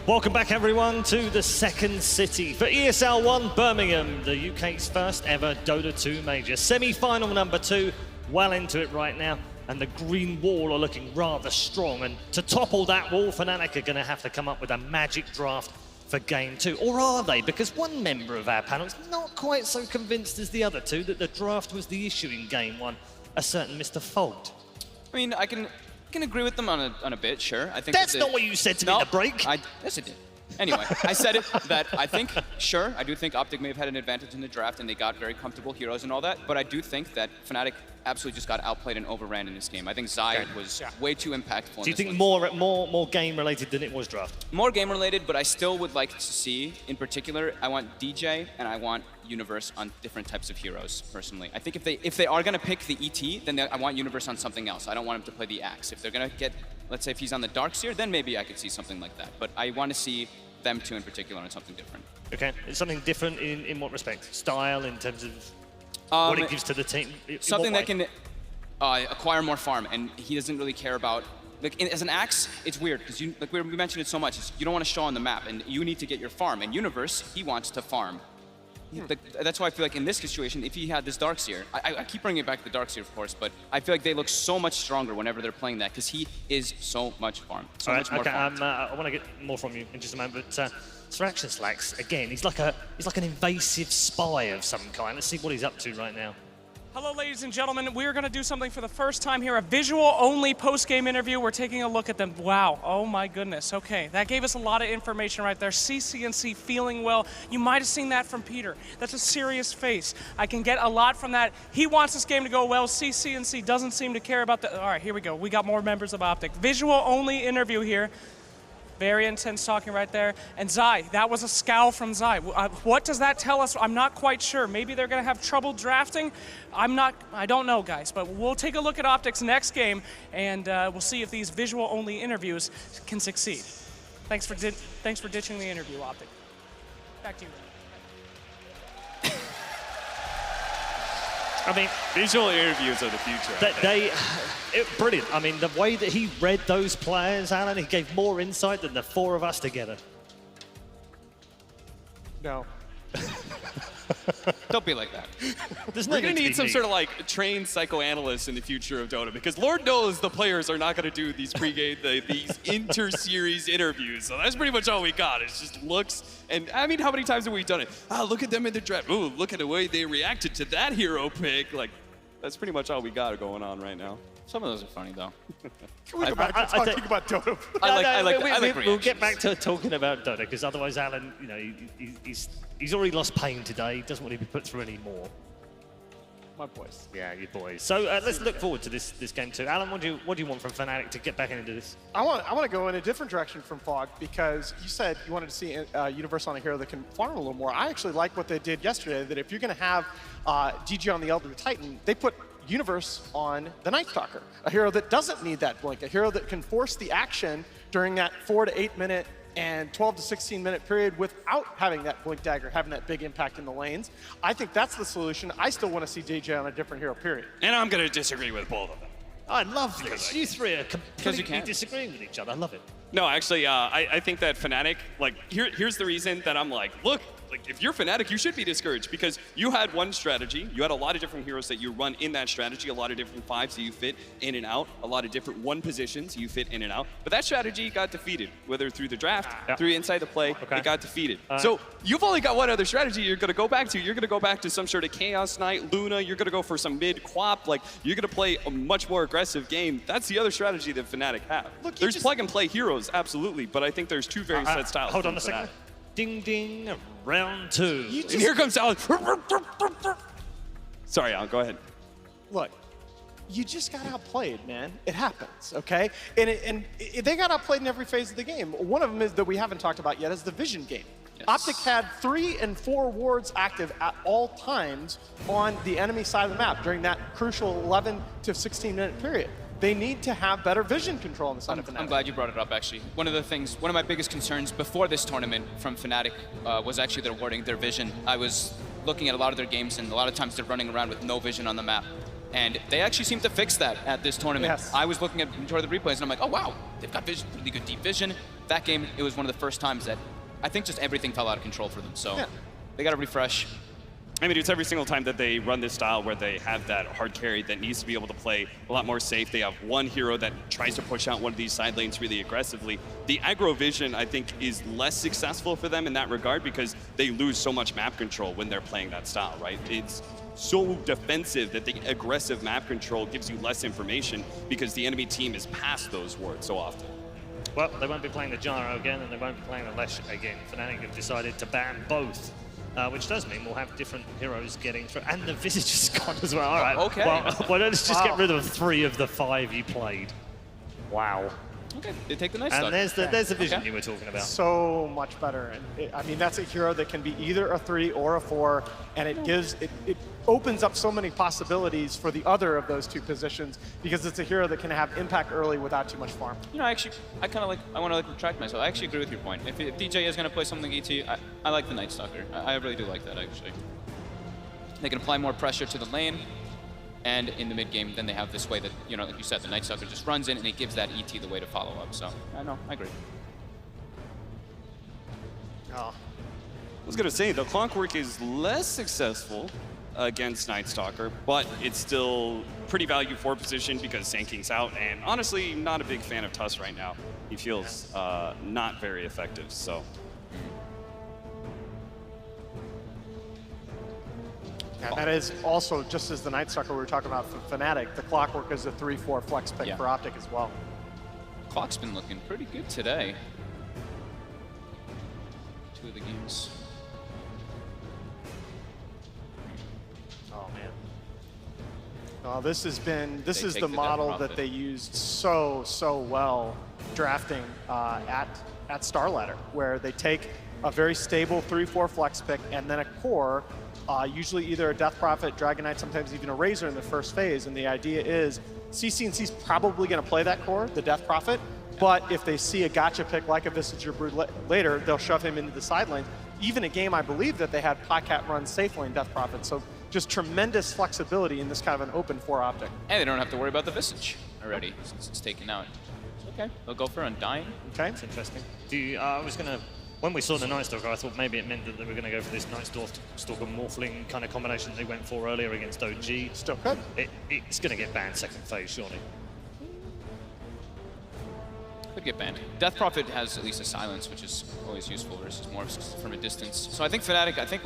Welcome back, everyone, to the second city for ESL One Birmingham, the UK's first ever Dota 2 major. Semi-final number 2, well into it right now, and the green wall are looking rather strong. And to topple that wall, Fnatic are going to have to come up with a magic draft for Game 2. Or are they? Because one member of our panel is not quite so convinced as the other two that the draft was the issue in Game 1, a certain Mr. Fold. I mean, I can agree with them on a bit, sure. I think that's not what you said to me in the break. Yes, it did. Anyway, I said it that I think, sure, I do think OpTic may have had an advantage in the draft and they got very comfortable heroes and all that, but I do think that Fnatic absolutely just got outplayed and overran in this game. I think Zai was way too impactful. Do you think more game related than it was draft? More game related, but I still would like to see, in particular, I want DJ and I want Universe on different types of heroes, personally. I think if they are going to pick the ET, then I want Universe on something else. I don't want him to play the Axe. If they're going to get, let's say if he's on the Darkseer, then maybe I could see something like that. But I want to see them two in particular on something different. Okay, it's something different in what respect? Style, in terms of what it gives to the team? Something that can acquire more farm, and he doesn't really care about, like as an Axe, it's weird, because like we mentioned it so much, you don't want to show on the map, and you need to get your farm. And Universe, he wants to farm. That's why I feel like in this situation, if he had this Darkseer, I keep bringing it back to the Darkseer, of course, but I feel like they look so much stronger whenever they're playing that, because he is so much farm. So much more farm. I want to get more from you in just a moment, but Sraction Slacks, again, he's like an invasive spy of some kind. Let's see what he's up to right now. Hello, ladies and gentlemen. We're going to do something for the first time here, a visual-only post-game interview. We're taking a look at them. Wow. Oh, my goodness. Okay, that gave us a lot of information right there. CCNC feeling well. You might have seen that from Peter. That's a serious face. I can get a lot from that. He wants this game to go well. CCNC doesn't seem to care about the... All right, here we go. We got more members of OpTic. Visual-only interview here. Very intense talking right there. And Zai, that was a scowl from Zai. What does that tell us? I'm not quite sure. Maybe they're going to have trouble drafting. I don't know, guys. But we'll take a look at OpTic's next game, and we'll see if these visual-only interviews can succeed. Thanks for ditching the interview, OpTic. Back to you. I mean, visual interviews are the future. Brilliant. I mean, the way that he read those players, Alan, he gave more insight than the four of us together. No. Don't be like that. We're going to need some sort of like trained psychoanalyst in the future of Dota, because Lord knows the players are not going to do these pregame, these inter-series interviews. So that's pretty much all we got. It's just looks. And I mean, how many times have we done it? Look at them in the draft. Ooh, look at the way they reacted to that hero pick. Like, that's pretty much all we got going on right now. Some of those are funny, though. Can we go back to talking about Dota? I like we'll get back to talking about Dota, because otherwise, Alan, you know, he's already lost pain today. He doesn't want to be put through any more. My boys. Yeah, your boys. So let's look forward to this game too. Alan, what do you want from Fnatic to get back into this? I want to go in a different direction from Fog, because you said you wanted to see Universe on a hero that can farm a little more. I actually like what they did yesterday, that if you're going to have GG on the Elder Titan, they put Universe on the Night Stalker, a hero that doesn't need that blink, a hero that can force the action during that 4 to 8 minute and 12 to 16 minute period without having that blink dagger, having that big impact in the lanes. I think that's the solution. I still want to see DJ on a different hero, period. And I'm going to disagree with both of them. I love this. You three are completely disagreeing with each other. I love it. No, actually, I think that Fnatic, like, here's the reason that I'm like, look, like, if you're Fnatic, you should be discouraged, because you had one strategy. You had a lot of different heroes that you run in that strategy, a lot of different fives that you fit in and out, a lot of different one positions you fit in and out. But that strategy got defeated, whether through the draft, through inside the play, it got defeated. So you've only got one other strategy you're going to go back to. You're going to go back to some sort of Chaos Knight, Luna. You're going to go for some mid-quap. Like, you're going to play a much more aggressive game. That's the other strategy that Fnatic have. Look, there's plug-and-play heroes, absolutely, but I think there's two very set styles. Hold on a second. Ding, ding, round 2. And here comes Alan. Sorry, Alan, go ahead. Look, you just got outplayed, man. It happens, okay? And they got outplayed in every phase of the game. One of them is that we haven't talked about yet is the vision game. Yes. OpTic had 3 and 4 wards active at all times on the enemy side of the map during that crucial 11 to 16 minute period. They need to have better vision control on the side of Fnatic. I'm glad you brought it up, actually. One of my biggest concerns before this tournament from Fnatic was actually their warding, their vision. I was looking at a lot of their games, and a lot of times they're running around with no vision on the map. And they actually seem to fix that at this tournament. Yes. I was looking at majority of the replays and I'm like, oh wow, they've got vision, really good deep vision. That game, it was one of the first times that I think just everything fell out of control for them. So Yeah. they got to refresh. I mean, it's every single time that they run this style where they have that hard carry that needs to be able to play a lot more safe. They have one hero that tries to push out one of these side lanes really aggressively. The aggro vision, I think, is less successful for them in that regard because they lose so much map control when they're playing that style, right? It's so defensive that the aggressive map control gives you less information because the enemy team is past those wards so often. Well, they won't be playing the Gyro again, and they won't be playing the Lesh again. Fnatic have decided to ban both. Which does mean we'll have different heroes getting through. And the Visage is gone as well. All right. Okay. Well, why don't let's just get rid of 3 of the 5 you played. Wow. Okay, they take the Night Stalker. And there's the vision you were talking about. So much better. And I mean, that's a hero that can be either a 3 or a 4, and it opens up so many possibilities for the other of those 2 positions because it's a hero that can have impact early without too much farm. You know, I want to retract myself. I actually agree with your point. If DJ is going to play something ET, I like the Night Stalker. I really do like that, actually. They can apply more pressure to the lane, and in the mid game, then they have this way that, you know, like you said, the Night Stalker just runs in and it gives that ET the way to follow up. So, I agree. Oh. I was going to say, the Clockwork is less successful against Night Stalker, but it's still pretty value for position because Sand King's out, and honestly, not a big fan of Tuss right now. He feels not very effective, so. And that is also, just as the Night Stalker we were talking about for Fnatic, the Clockwork is a 3-4 flex pick for OpTic as well. Clock's been looking pretty good today. 2 of the games. Oh man. This is take the the model death that profit. they used so well drafting at Starladder, where they take a very stable 3-4 flex pick and then a core, usually either a Death Prophet, Dragon Knight, sometimes even a Razor in the first phase. And the idea is CCNC's probably going to play that core, the Death Prophet, but if they see a gotcha pick like a Visage or Brood later, they'll shove him into the side lanes. Even a game, I believe, that they had Podcat run safe lane Death Prophet. So just tremendous flexibility in this kind of an open 4 OpTic. And they don't have to worry about the Visage already since it's taken out. Okay, they'll go for Undying. Okay. That's interesting. I was going to... When we saw the Night Stalker, I thought maybe it meant that they were going to go for this Night Stalker Morphling kind of combination they went for earlier against OG. Still good. It's going to get banned second phase, surely. Could get banned. Death Prophet has at least a silence, which is always useful versus more from a distance. So I think Fnatic, I think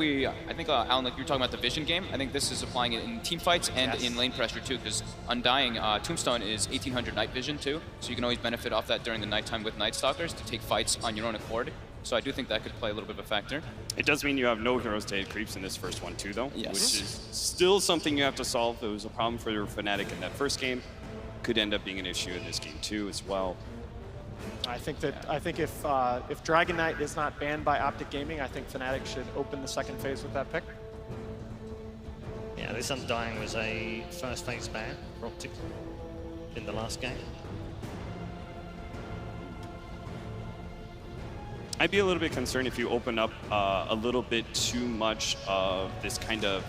Alan, like you were talking about the vision game, I think this is applying it in team fights and in lane pressure too, because Undying Tombstone is 1800 night vision too, so you can always benefit off that during the nighttime with Night Stalkers to take fights on your own accord. So I do think that could play a little bit of a factor. It does mean you have no heroes to hit creeps in this first one too, though, Yes. which is still something you have to solve. It was a problem for Fnatic in that first game. Could end up being an issue in this game too as well. I think if Dragon Knight is not banned by OpTic Gaming, I think Fnatic should open the second phase with that pick. Yeah, this Undying was a first phase ban for OpTic in the last game. I'd be a little bit concerned if you open up a little bit too much of this kind of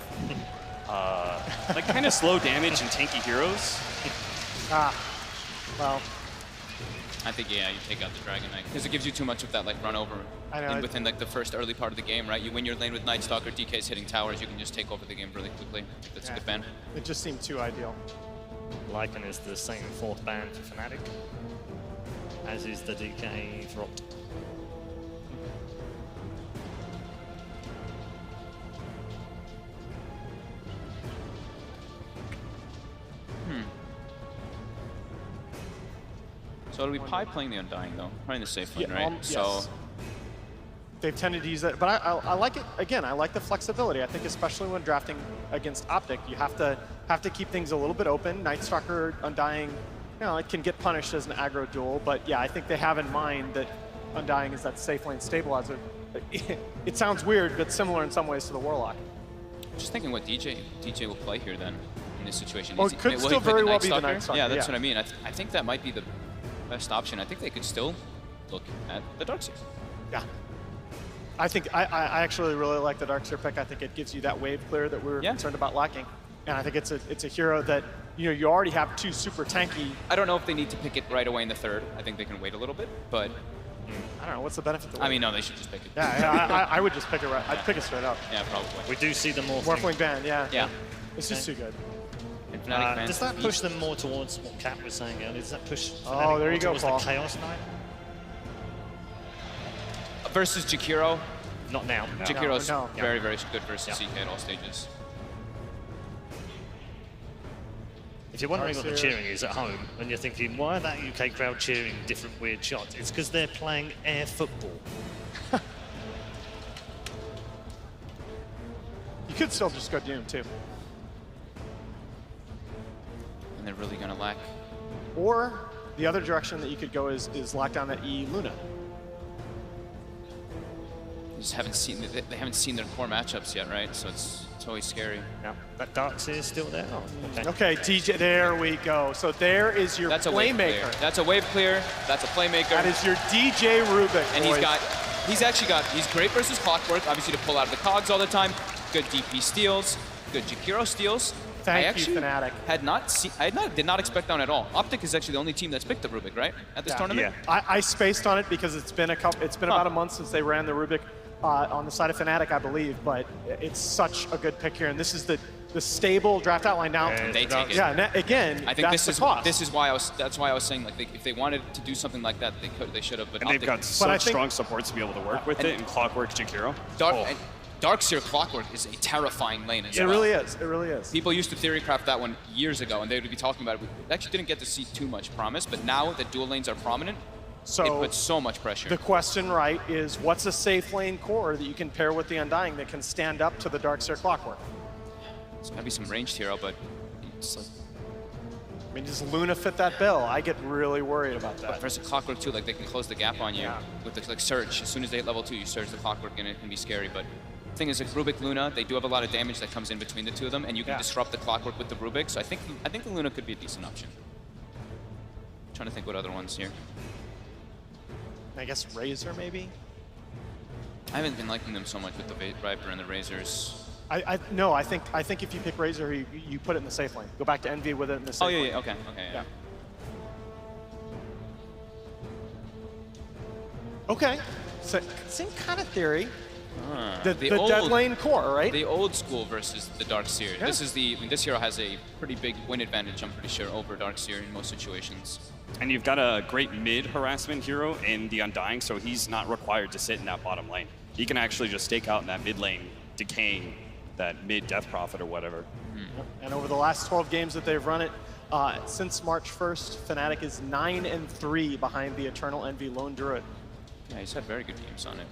like kind of slow damage and tanky heroes. Well, I think, yeah, you take out the Dragon Knight, because it gives you too much of that, like, run over I know, within, like, the first early part of the game, right? You win your lane with Night Stalker, DK's hitting towers, you can just take over the game really quickly. That's a good ban. it just seemed too ideal. Lycan is the same 4th ban for Fnatic, as is the DK for OpTic. So it'll be Pi playing the Undying, though. Probably the safe lane, right? Yes. So They've tended to use that, but I like it. Again, I like the flexibility. I think especially when drafting against OpTic, you have to keep things a little bit open. Night Stalker, Undying, you know, it can get punished as an aggro duel, but yeah, I think they have in mind that Undying is that safe lane stabilizer. It sounds weird, but similar in some ways to the Warlock. just thinking what DJ will play here then in this situation. Oh, Is it could will still he play very the well Night be the Stalker? Night Stalker, Yeah, that's yeah. what I mean. I think that might be the best option. I think they could still look at the Darkseer. Yeah. I think I actually really like the Darkseer pick. I think it gives you that wave clear that we were Yeah. concerned about lacking. And I think it's a hero that, you already have two super tanky. I don't know if they need to pick it right away in the third. I think they can wait a little bit, but I don't know, what's the benefit to I mean, no, they should just pick it. Yeah, I would just pick it right. I'd pick it straight up. Yeah, probably. We do see the morphing. Morphling ban, yeah. Yeah. It's just too good. And Fnatic fans Does that need- push them more towards what Kat was saying earlier? Does that push Oh, Fnatic there you more go, towards Paul. the Chaos Knight? versus Jakiro? Not now. Jakiro's No. very, very good versus CK at all stages. If you're wondering what the Darkseer. cheering is at home, and you're thinking, why are that UK crowd cheering different weird shots? It's because they're playing air football. You could still just go Doom, too. And they're really gonna lack. Or the other direction that you could go is lock down that E Luna. They just haven't seen they haven't seen their core matchups yet, right? So it's always scary. Yeah, that Darkseer is still there. Oh, okay. Okay, DJ, there we go. So there is your That's a wave clear. playmaker. That's a wave clear. That's a playmaker. That is your DJ Rubik. and boys. he's great versus Clockwork, obviously to pull out of the cogs all the time. Good DP steals, good Jakiro steals. Thank I you, actually Fnatic. did not expect that at all. OpTic is actually the only team that's picked the Rubik, right? At this tournament? I spaced on it because it's been about a month since they ran the Rubik on the side of Fnatic, I believe, but it's such a good pick here, and this is the stable draft outline now. Yeah, They take it. Yeah, again, I think that's this the cost. is why I was saying, like, if they wanted to do something like that, they should have. But And they've OpTic- got I such think- strong support to be able to work with it, and Clockwork Jakiro. and Darkseer Clockwork is a terrifying lane as It well. really is. It really is. People used to theorycraft that one years ago, and they would be talking about it. We actually didn't get to see too much promise, but now that dual lanes are prominent, So it puts so much pressure. the question, right, is what's a safe lane core that you can pair with the Undying that can stand up to the Darkseer Clockwork? It's gotta be some ranged hero, but it's like, I mean, does Luna fit that bill? I get really worried about that. versus Clockwork too, like they can close the gap on you Yeah. with the Surge. As soon as they hit level 2, you Surge the Clockwork and it can be scary. But the thing is, like Rubik Luna, they do have a lot of damage that comes in between the two of them, and you can Yeah. disrupt the Clockwork with the Rubik. So I think the Luna could be a decent option. Trying to think what other ones here. I guess Razor, maybe? I haven't been liking them so much with the Viper and the Razors. No, I think if you pick Razor, you put it in the safe lane. Go back to Envy with it in the safe Oh lane. yeah, okay, yeah. Okay, so same kind of theory. Ah, The dead lane core, right? The old school versus the Darkseer. Yeah. This hero has a pretty big win advantage, I'm pretty sure, over Darkseer in most situations. And you've got a great mid harassment hero in the Undying, so he's not required to sit in that bottom lane. He can actually just stake out in that mid lane, decaying that mid Death Prophet or whatever. And over the last 12 games that they've run it, since March 1st, Fnatic is 9-3 behind the Eternal Envy Lone Druid. Yeah, he's had very good games on it.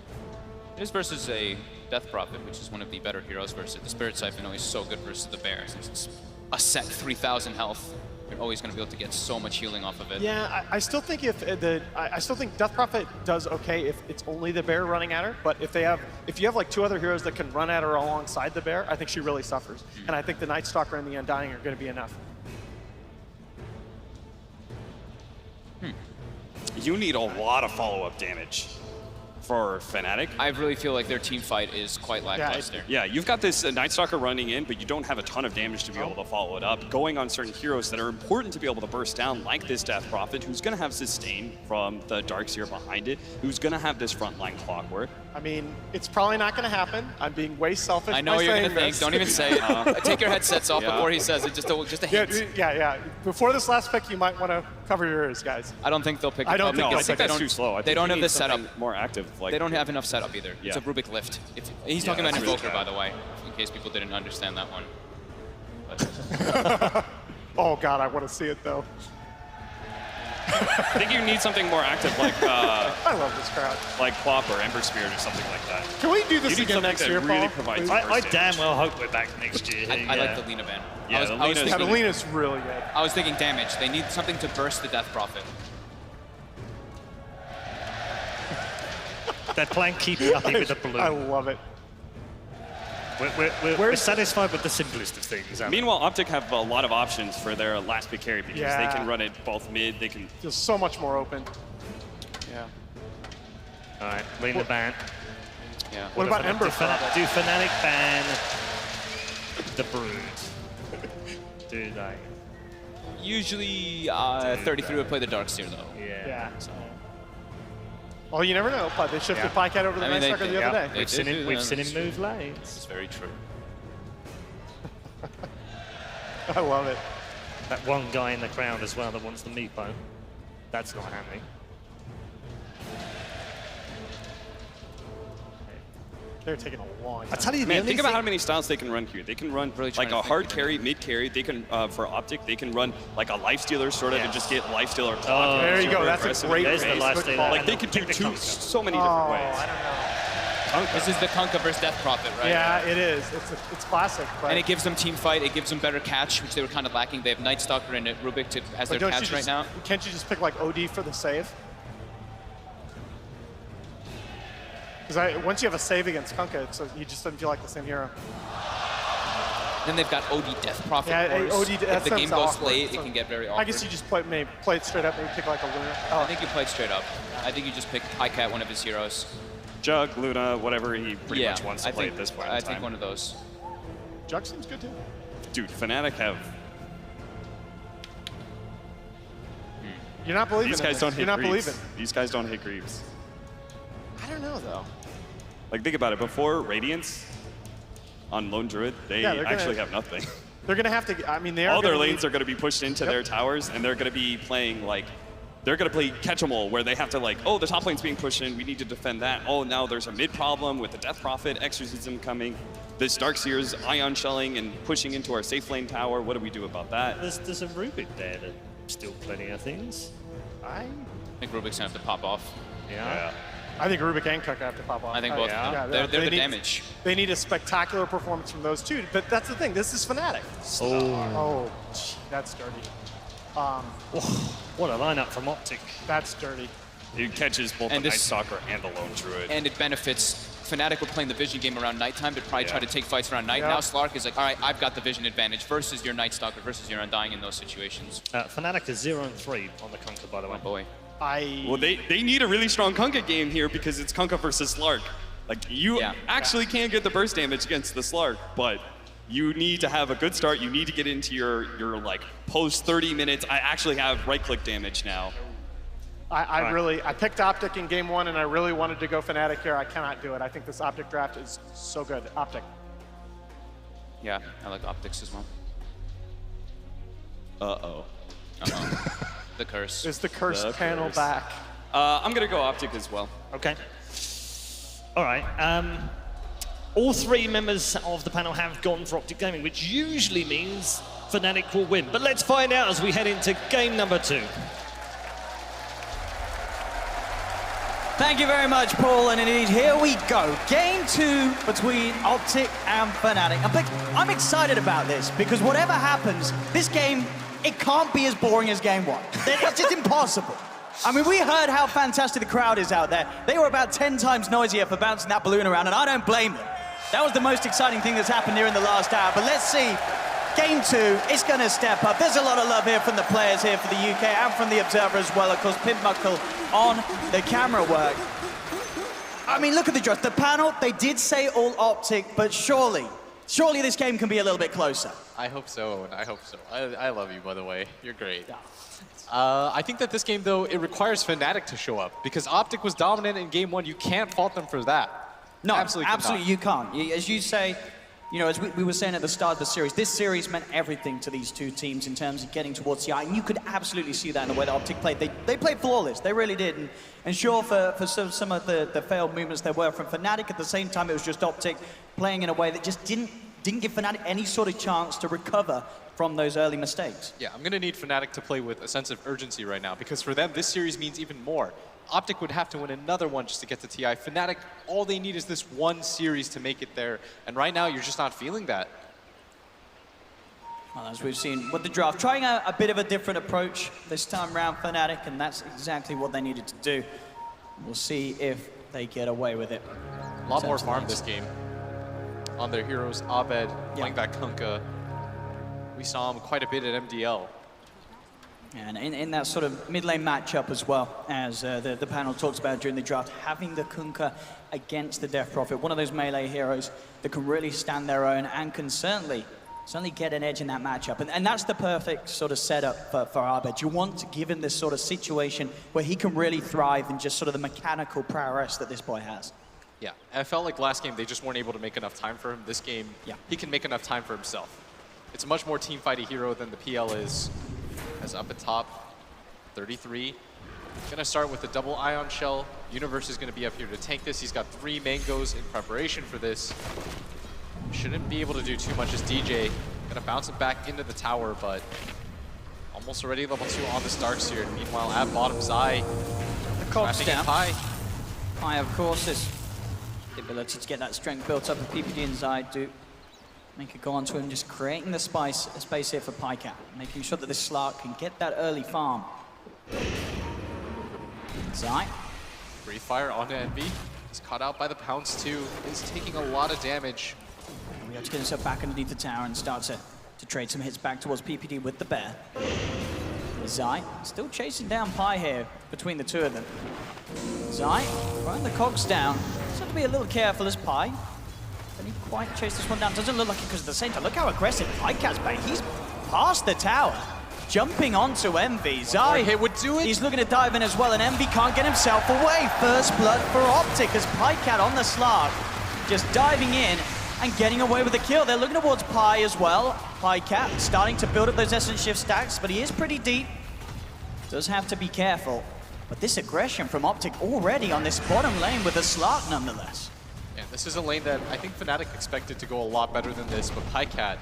It is versus a Death Prophet, which is one of the better heroes versus the Spirit Siphon. Always so good versus the Bear, since it's a set 3,000 health. You're always going to be able to get so much healing off of it. Yeah, I still think I still think Death Prophet does okay if it's only the Bear running at her. But if you have like two other heroes that can run at her alongside the Bear, I think she really suffers. And I think the Night Stalker and the Undying are going to be enough. You need a lot of follow-up damage for Fnatic. I really feel like their team fight is quite lackluster. Yeah, you've got this Night Stalker running in, but you don't have a ton of damage to be able to follow it up. Going on certain heroes that are important to be able to burst down, like this Death Prophet, who's going to have sustain from the Darkseer behind it, who's going to have this frontline Clockwork. I mean, it's probably not going to happen. I'm being way selfish. I know by what you're saying going to think. this. Don't even say it. Take your headsets off Yeah. before he says it. Just a hint. Yeah. Before this last pick, you might want to cover your ears, guys. I don't think they'll pick it I don't up. think No, they'll I think pick that's too slow. I They think don't you have need the setup. something more active. Like, They don't have enough setup either. Yeah. It's a Rubik lift. He's talking Yeah, about that's really Invoker, by bad. the way, in case people didn't understand that one. But Oh God, I want to see it though. I think you need something more active, like I love this crowd. Plop or Ember Spirit or something like that. Can we do You this need again something next that year, really Paul? provides Please? I burst damn damage. well hope we're back next year. I like the Lena ban. Yeah, the Lena is- Yeah, the Lena's really good. I was thinking damage. They need something to burst the Death Prophet. They're playing keep happy with the balloon. I love it. We're satisfied with the simplest of things. aren't we? Meanwhile, OpTic have a lot of options for their last pick carry because Yeah. they can run it both mid, they can... Feels so much more open. Yeah. All right, Lena ban. Yeah. What about Ember? Do Fnatic ban the Brood? Do they? Usually 33 would play the Darkseer though. Yeah. So. Well, you never know, but they shifted Pycat over to the I mean, Night Stalker the other day. We've seen him move lanes. It's very true. I love it. That one guy in the crowd as well that wants the meepo. That's not happening. They're taking a long time. I tell you, Man, think about how many styles they can run here. They can run Really like trying a to hard think. carry, mid carry. They can, for OpTic, they can run like a lifestealer sort of and just get lifestealer clock. Oh, there you go. super That's a aggressive. great There's the base. lifestealer. Good call. Like they could do so many different ways. I don't know. This is the Kunkka versus Death Prophet, right? Yeah, it is. It's classic. But And it gives them team fight. It gives them better catch, which they were kind of lacking. They have Night Stalker and Rubik as their don't you catch right just, now. Can't you just pick like OD for the save? Because once you have a save against Kunkka, he just doesn't feel like the same hero. Then they've got OD Death Prophet. Yeah, of course. OD. If the game goes late, it can get very awkward. I guess you just play it straight up. Maybe pick like a Lunar. I think you played straight up. I think you just picked Pycat, one of his heroes. Jug, Luna, whatever he pretty much wants to play at this point in I time. think one of those. Jug seems good too. Dude, Fnatic have... You're not believing These in guys this. don't hit You're not creeps. believing. These guys don't hit creeps. I don't know though. Like, think about it. Before Radiance on Lone Druid, they Yeah, they're gonna- actually have nothing. They're gonna have to. I mean, they are. All their gonna lanes are going to be pushed into their towers, and they're going to be playing like... They're going to play catch-em-all, where they have to like, oh, the top lane's being pushed in, we need to defend that. Oh, now there's a mid problem with the Death Prophet, Exorcism coming. This Darkseer's ion shelling and pushing into our safe lane tower. What do we do about that? There's a Rubik there that still plenty of things. I think Rubik's gonna have to pop off. Yeah. I think Rubik and Kunkka have to pop off. I think both of them. They're the damage. They need a spectacular performance from those two. But that's the thing. This is Fnatic. Oh, gee, that's dirty. What a lineup from OpTic. That's dirty. It catches both And the Night this- Stalker and the Lone Druid. And it benefits. Fnatic were playing the vision game around nighttime to probably try to take fights around night. Yeah. Now Slark is like, all right, I've got the vision advantage versus your Night Stalker versus your Undying in those situations. Fnatic is 0-3 on the Kunkka, by the way. Oh boy. Well, they need a really strong Kunkka game here because it's Kunkka versus Slark. Like, you actually can get the burst damage against the Slark, but you need to have a good start. You need to get into your like, post 30 minutes. I actually have right-click damage now. I picked OpTic in game one, and I really wanted to go Fnatic here. I cannot do it. I think this OpTic draft is so good. OpTic. Yeah, I like OpTics as well. Uh-oh. The curse. Is the cursed The panel curse. back? I'm going to go OpTic as well. Okay. All right. All three members of the panel have gone for OpTic Gaming, which usually means Fnatic will win. But let's find out as we head into game number 2. Thank you very much, Paul, and indeed, here we go. Game 2 between OpTic and Fnatic. I'm excited about this, because whatever happens, this game, it can't be as boring as game 1. It's just impossible. I mean, we heard how fantastic the crowd is out there. They were about 10 times noisier for bouncing that balloon around, and I don't blame them. That was the most exciting thing that's happened here in the last hour, but let's see. Game 2, it's going to step up. There's a lot of love here from the players here for the UK and from the Observer as well. Of course, Pimp Muckle on the camera work. I mean, look at the draft. The panel, they did say all OpTic, but surely this game can be a little bit closer. I hope so, and I hope so. I love you, by the way. You're great. I think that this game, though, it requires Fnatic to show up, because OpTic was dominant in game 1. You can't fault them for that. No, absolutely you can't. As you say, you know, as we were saying at the start of the series, this series meant everything to these two teams in terms of getting towards the eye, and you could absolutely see that in the way that OpTic played. They played flawless, they really did. And sure, for some of the failed movements there were from Fnatic, at the same time it was just OpTic playing in a way that just didn't give Fnatic any sort of chance to recover from those early mistakes. Yeah, I'm going to need Fnatic to play with a sense of urgency right now, because for them, this series means even more. OpTic would have to win another one just to get to TI. Fnatic, all they need is this one series to make it there. And right now, you're just not feeling that. Well, as we've seen with the draft, trying a bit of a different approach this time around Fnatic, and that's exactly what they needed to do. We'll see if they get away with it. A lot more farm this game. On their heroes, Abed, playing back Kunkka. We saw him quite a bit at MDL. And in that sort of mid-lane matchup as well, as the panel talks about during the draft, having the Kunkka against the Death Prophet, one of those melee heroes that can really stand their own and can certainly certainly get an edge in that matchup. And that's the perfect sort of setup for Abed. You want to give him this sort of situation where he can really thrive in just sort of the mechanical prowess that this boy has. Yeah, I felt like last game they just weren't able to make enough time for him. This game, Yeah. he can make enough time for himself. It's a much more team fighty hero than the PL is. As up at top, 33. Gonna start with the double ion shell. Universe is gonna be up here to tank this. He's got 3 mangoes in preparation for this. Shouldn't be able to do too much as DJ. Gonna bounce it back into the tower, but almost already level 2 on the Starks here. Meanwhile, at bottom, Zai The Cog's trapping in down. Pi. Pi, of course, is the ability to get that strength built up. The PPD and Zai do make it go on to him, just creating the space here for Pycat, making sure that this Slark can get that early farm. Zai. Free fire onto Envy. He's caught out by the pounce too. Is taking a lot of damage. We have to get himself back underneath the tower and start to trade some hits back towards PPD with the bear. Zai still chasing down Pi here between the two of them. Zai throwing the cogs down. Just have to be a little careful as Pi. Can he quite chase this one down? Doesn't look like it because at the same time, look how aggressive Pycat's playing. He's past the tower, jumping onto Envy. Zai hit would do it. He's looking to dive in as well, and Envy can't get himself away. First blood for OpTic as Pycat on the Slark, just diving in and getting away with the kill. They're looking towards Pi as well. Pycat starting to build up those essence shift stacks, but he is pretty deep. Does have to be careful. But this aggression from OpTic already on this bottom lane with the Slark nonetheless. Yeah, this is a lane that I think Fnatic expected to go a lot better than this, but Pycat,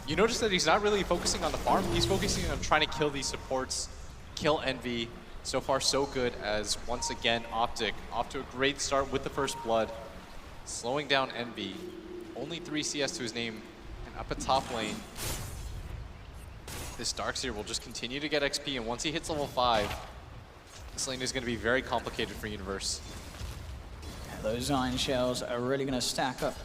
you notice that he's not really focusing on the farm. He's focusing on trying to kill these supports, kill Envy. So far, so good as, once again, OpTic off to a great start with the first blood, slowing down Envy. Only 3 CS to his name, and up at top lane, this Darkseer will just continue to get XP, and once he hits level 5, this lane is going to be very complicated for Universe. Those iron shells are really going to stack up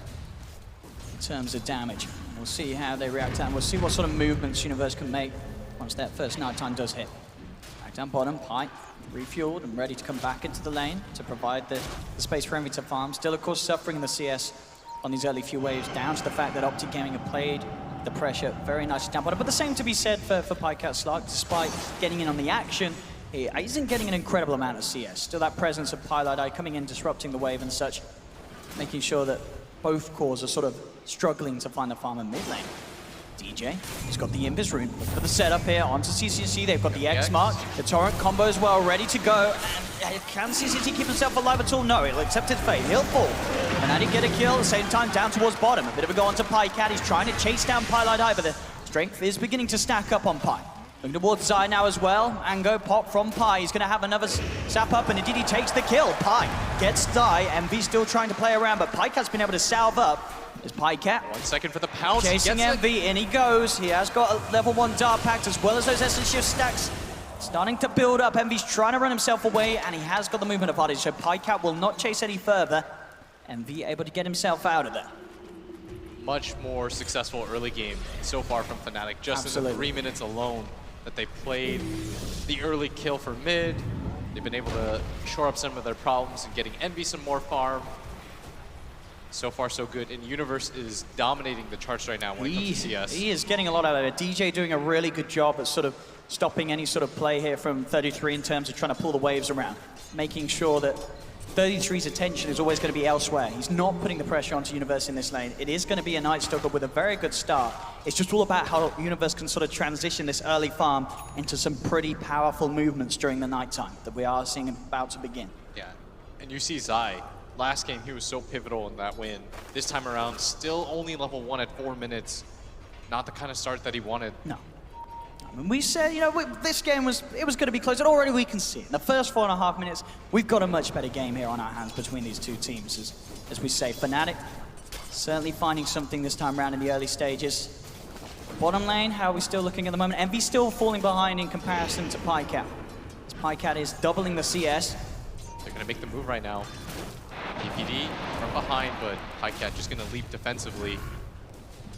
in terms of damage. We'll see how they react and we'll see what sort of movements Universe can make once that first nighttime does hit. Back down bottom, Pi refueled and ready to come back into the lane to provide the space for Envy to farm. Still, of course, suffering in the CS on these early few waves, down to the fact that OpTic Gaming have played the pressure very nicely down bottom. But the same to be said for Pycat Slark, despite getting in on the action. He isn't getting an incredible amount of CS. Still that presence of Pilot Eye coming in, disrupting the wave and such, making sure that both cores are sort of struggling to find the farm in mid lane. DJ, he's got the Invis rune. Look for the setup here onto CCC. They've got the X mark, the torrent combo as well, ready to go. And can CCC keep himself alive at all? No, he'll accept his fate. He'll fall. Fnatic get a kill at the same time down towards bottom. A bit of a go onto Pycat. He's trying to chase down Pilot Eye, but the strength is beginning to stack up on Pi. Looking towards Zai now as well. Ango pop from Pi. He's going to have another sap up, and indeed he takes the kill. Pi gets Zai. Envy still trying to play around, but Pycat's been able to salve up. There's Pycat. 1 second for the pounce. Chasing Envy, in he goes. He has got a level 1 Dart Pact as well as those essence shift stacks. Starting to build up. Envy's trying to run himself away, and he has got the movement advantage, so Pycat will not chase any further. Envy able to get himself out of there. Much more successful early game so far from Fnatic. Just Absolutely. in the 3 minutes alone that they played the early kill for mid. They've been able to shore up some of their problems and getting Envy some more farm. So far, so good. And Universe is dominating the charts right now when it comes to CS. He is getting a lot out of it. DJ doing a really good job at sort of stopping any sort of play here from 33 in terms of trying to pull the waves around, making sure that 33's attention is always going to be elsewhere. He's not putting the pressure onto Universe in this lane. It is going to be a Night Stalker with a very good start. It's just all about how Universe can sort of transition this early farm into some pretty powerful movements during the nighttime that we are seeing about to begin. Yeah, and you see Zai. Last game, he was so pivotal in that win. This time around, still only level 1 at 4 minutes. Not the kind of start that he wanted. No. I mean, we said, you know, this game was going to be close, and already we can see it. In the first 4.5 minutes, we've got a much better game here on our hands between these two teams. As we say, Fnatic certainly finding something this time around in the early stages. Bottom lane, how are we still looking at the moment? Envy still falling behind in comparison to Pycat. As Pycat is doubling the CS. They're going to make the move right now. PPD from behind, but Pycat just going to leap defensively.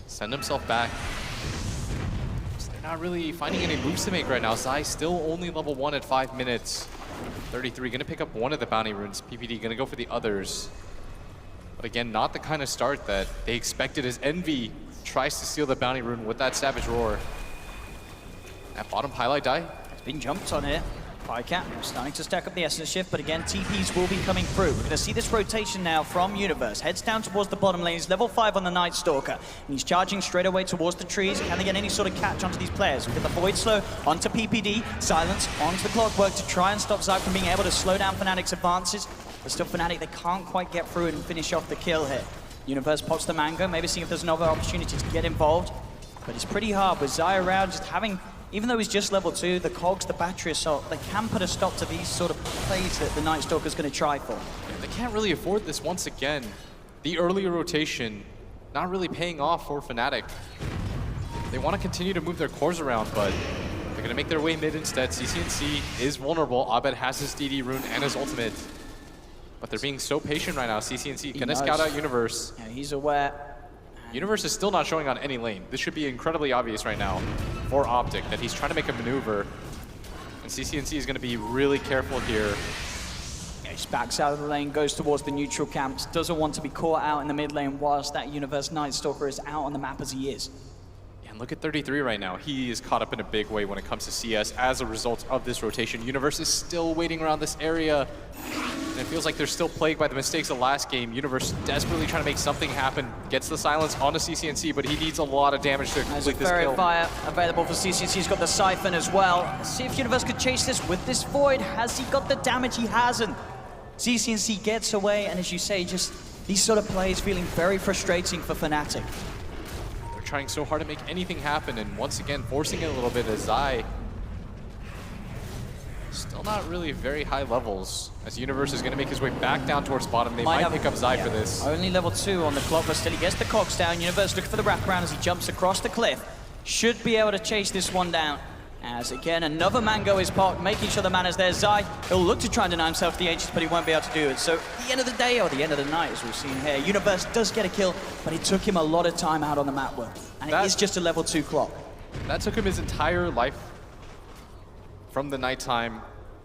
Send himself back. They're not really finding any moves to make right now. Zai still only level 1 at 5 minutes. 33 going to pick up one of the bounty runes. PPD going to go for the others. But again, not the kind of start that they expected as Envy tries to steal the bounty rune with that Savage Roar. At bottom, highlight die. It's been jumped on here. Pycat starting to stack up the Essence Shift, but again, TPs will be coming through. We're going to see this rotation now from Universe. Heads down towards the bottom lane. He's level 5 on the Night Stalker, and he's charging straight away towards the trees. Can they get any sort of catch onto these players? We get the Void Slow onto PPD, Silence onto the Clockwork to try and stop Zai from being able to slow down Fnatic's advances. But still, Fnatic, they can't quite get through and finish off the kill here. Universe pops the Mango, maybe seeing if there's another opportunity to get involved. But it's pretty hard with Zai around, just having... Even though he's just level 2, the cogs, the battery assault, they can put a stop to these sort of plays that the Night Stalker's going to try for. They can't really afford this once again. The earlier rotation not really paying off for Fnatic. They want to continue to move their cores around, but they're going to make their way mid instead. CCNC is vulnerable. Abed has his DD rune and his ultimate. But they're being so patient right now. CCNC going to scout out Universe. Yeah, he's aware. Universe is still not showing on any lane. This should be incredibly obvious right now for OpTic that he's trying to make a maneuver. And CCNC is going to be really careful here. Yeah, he backs out of the lane, goes towards the neutral camps, doesn't want to be caught out in the mid lane whilst that Universe Night Stalker is out on the map as he is. And look at 33 right now. He is caught up in a big way when it comes to CS as a result of this rotation. Universe is still waiting around this area. And it feels like they're still plagued by the mistakes of last game. Universe desperately trying to make something happen. Gets the silence onto CCNC, but he needs a lot of damage to complete this kill. Fire available for CCNC. He's got the Siphon as well. Let's see if Universe could chase this with this Void. Has he got the damage? He hasn't. CCNC gets away, and as you say, just these sort of plays feeling very frustrating for Fnatic. They're trying so hard to make anything happen, and once again, forcing it a little bit as Zai. Still not really very high levels, as Universe is going to make his way back down towards bottom. They might pick up Zai for this. Only level 2 on the clock, but still he gets the cogs down. Universe looking for the wraparound as he jumps across the cliff. Should be able to chase this one down. As again, another Mango is popped, making sure the man is there. Zai, he'll look to try and deny himself to the Ancients, but he won't be able to do it. So at the end of the day, or the end of the night, as we've seen here, Universe does get a kill, but it took him a lot of time out on the map work. And it is just a level 2 clock. That took him his entire life from the nighttime.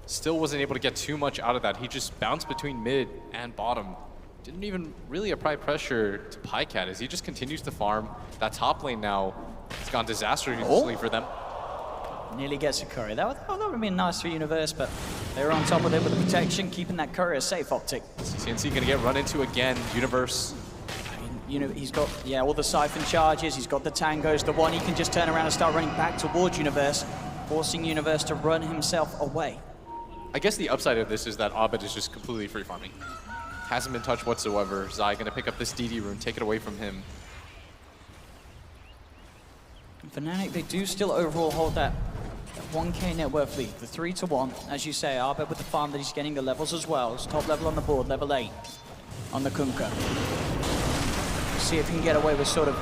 Still wasn't able to get too much out of that. He just bounced between mid and bottom. Didn't even really apply pressure to Pycat as he just continues to farm. That top lane now has gone disastrously for them. Nearly gets a courier. That would have been nice for Universe, but they were on top of it with the protection, keeping that courier safe, OpTic. CCNC gonna get run into again. Universe. You know, he's got, all the Siphon charges, he's got the tangos, the one he can just turn around and start running back towards Universe, forcing Universe to run himself away. I guess the upside of this is that Abed is just completely free farming. Hasn't been touched whatsoever. Zai gonna pick up this DD rune, take it away from him. And Fnatic, they do still overall hold that 1k net worth lead, the 3-1. As you say, Abed with the farm that he's getting the levels as well. It's top level on the board, level 8 on the Kunkka. See if he can get away with sort of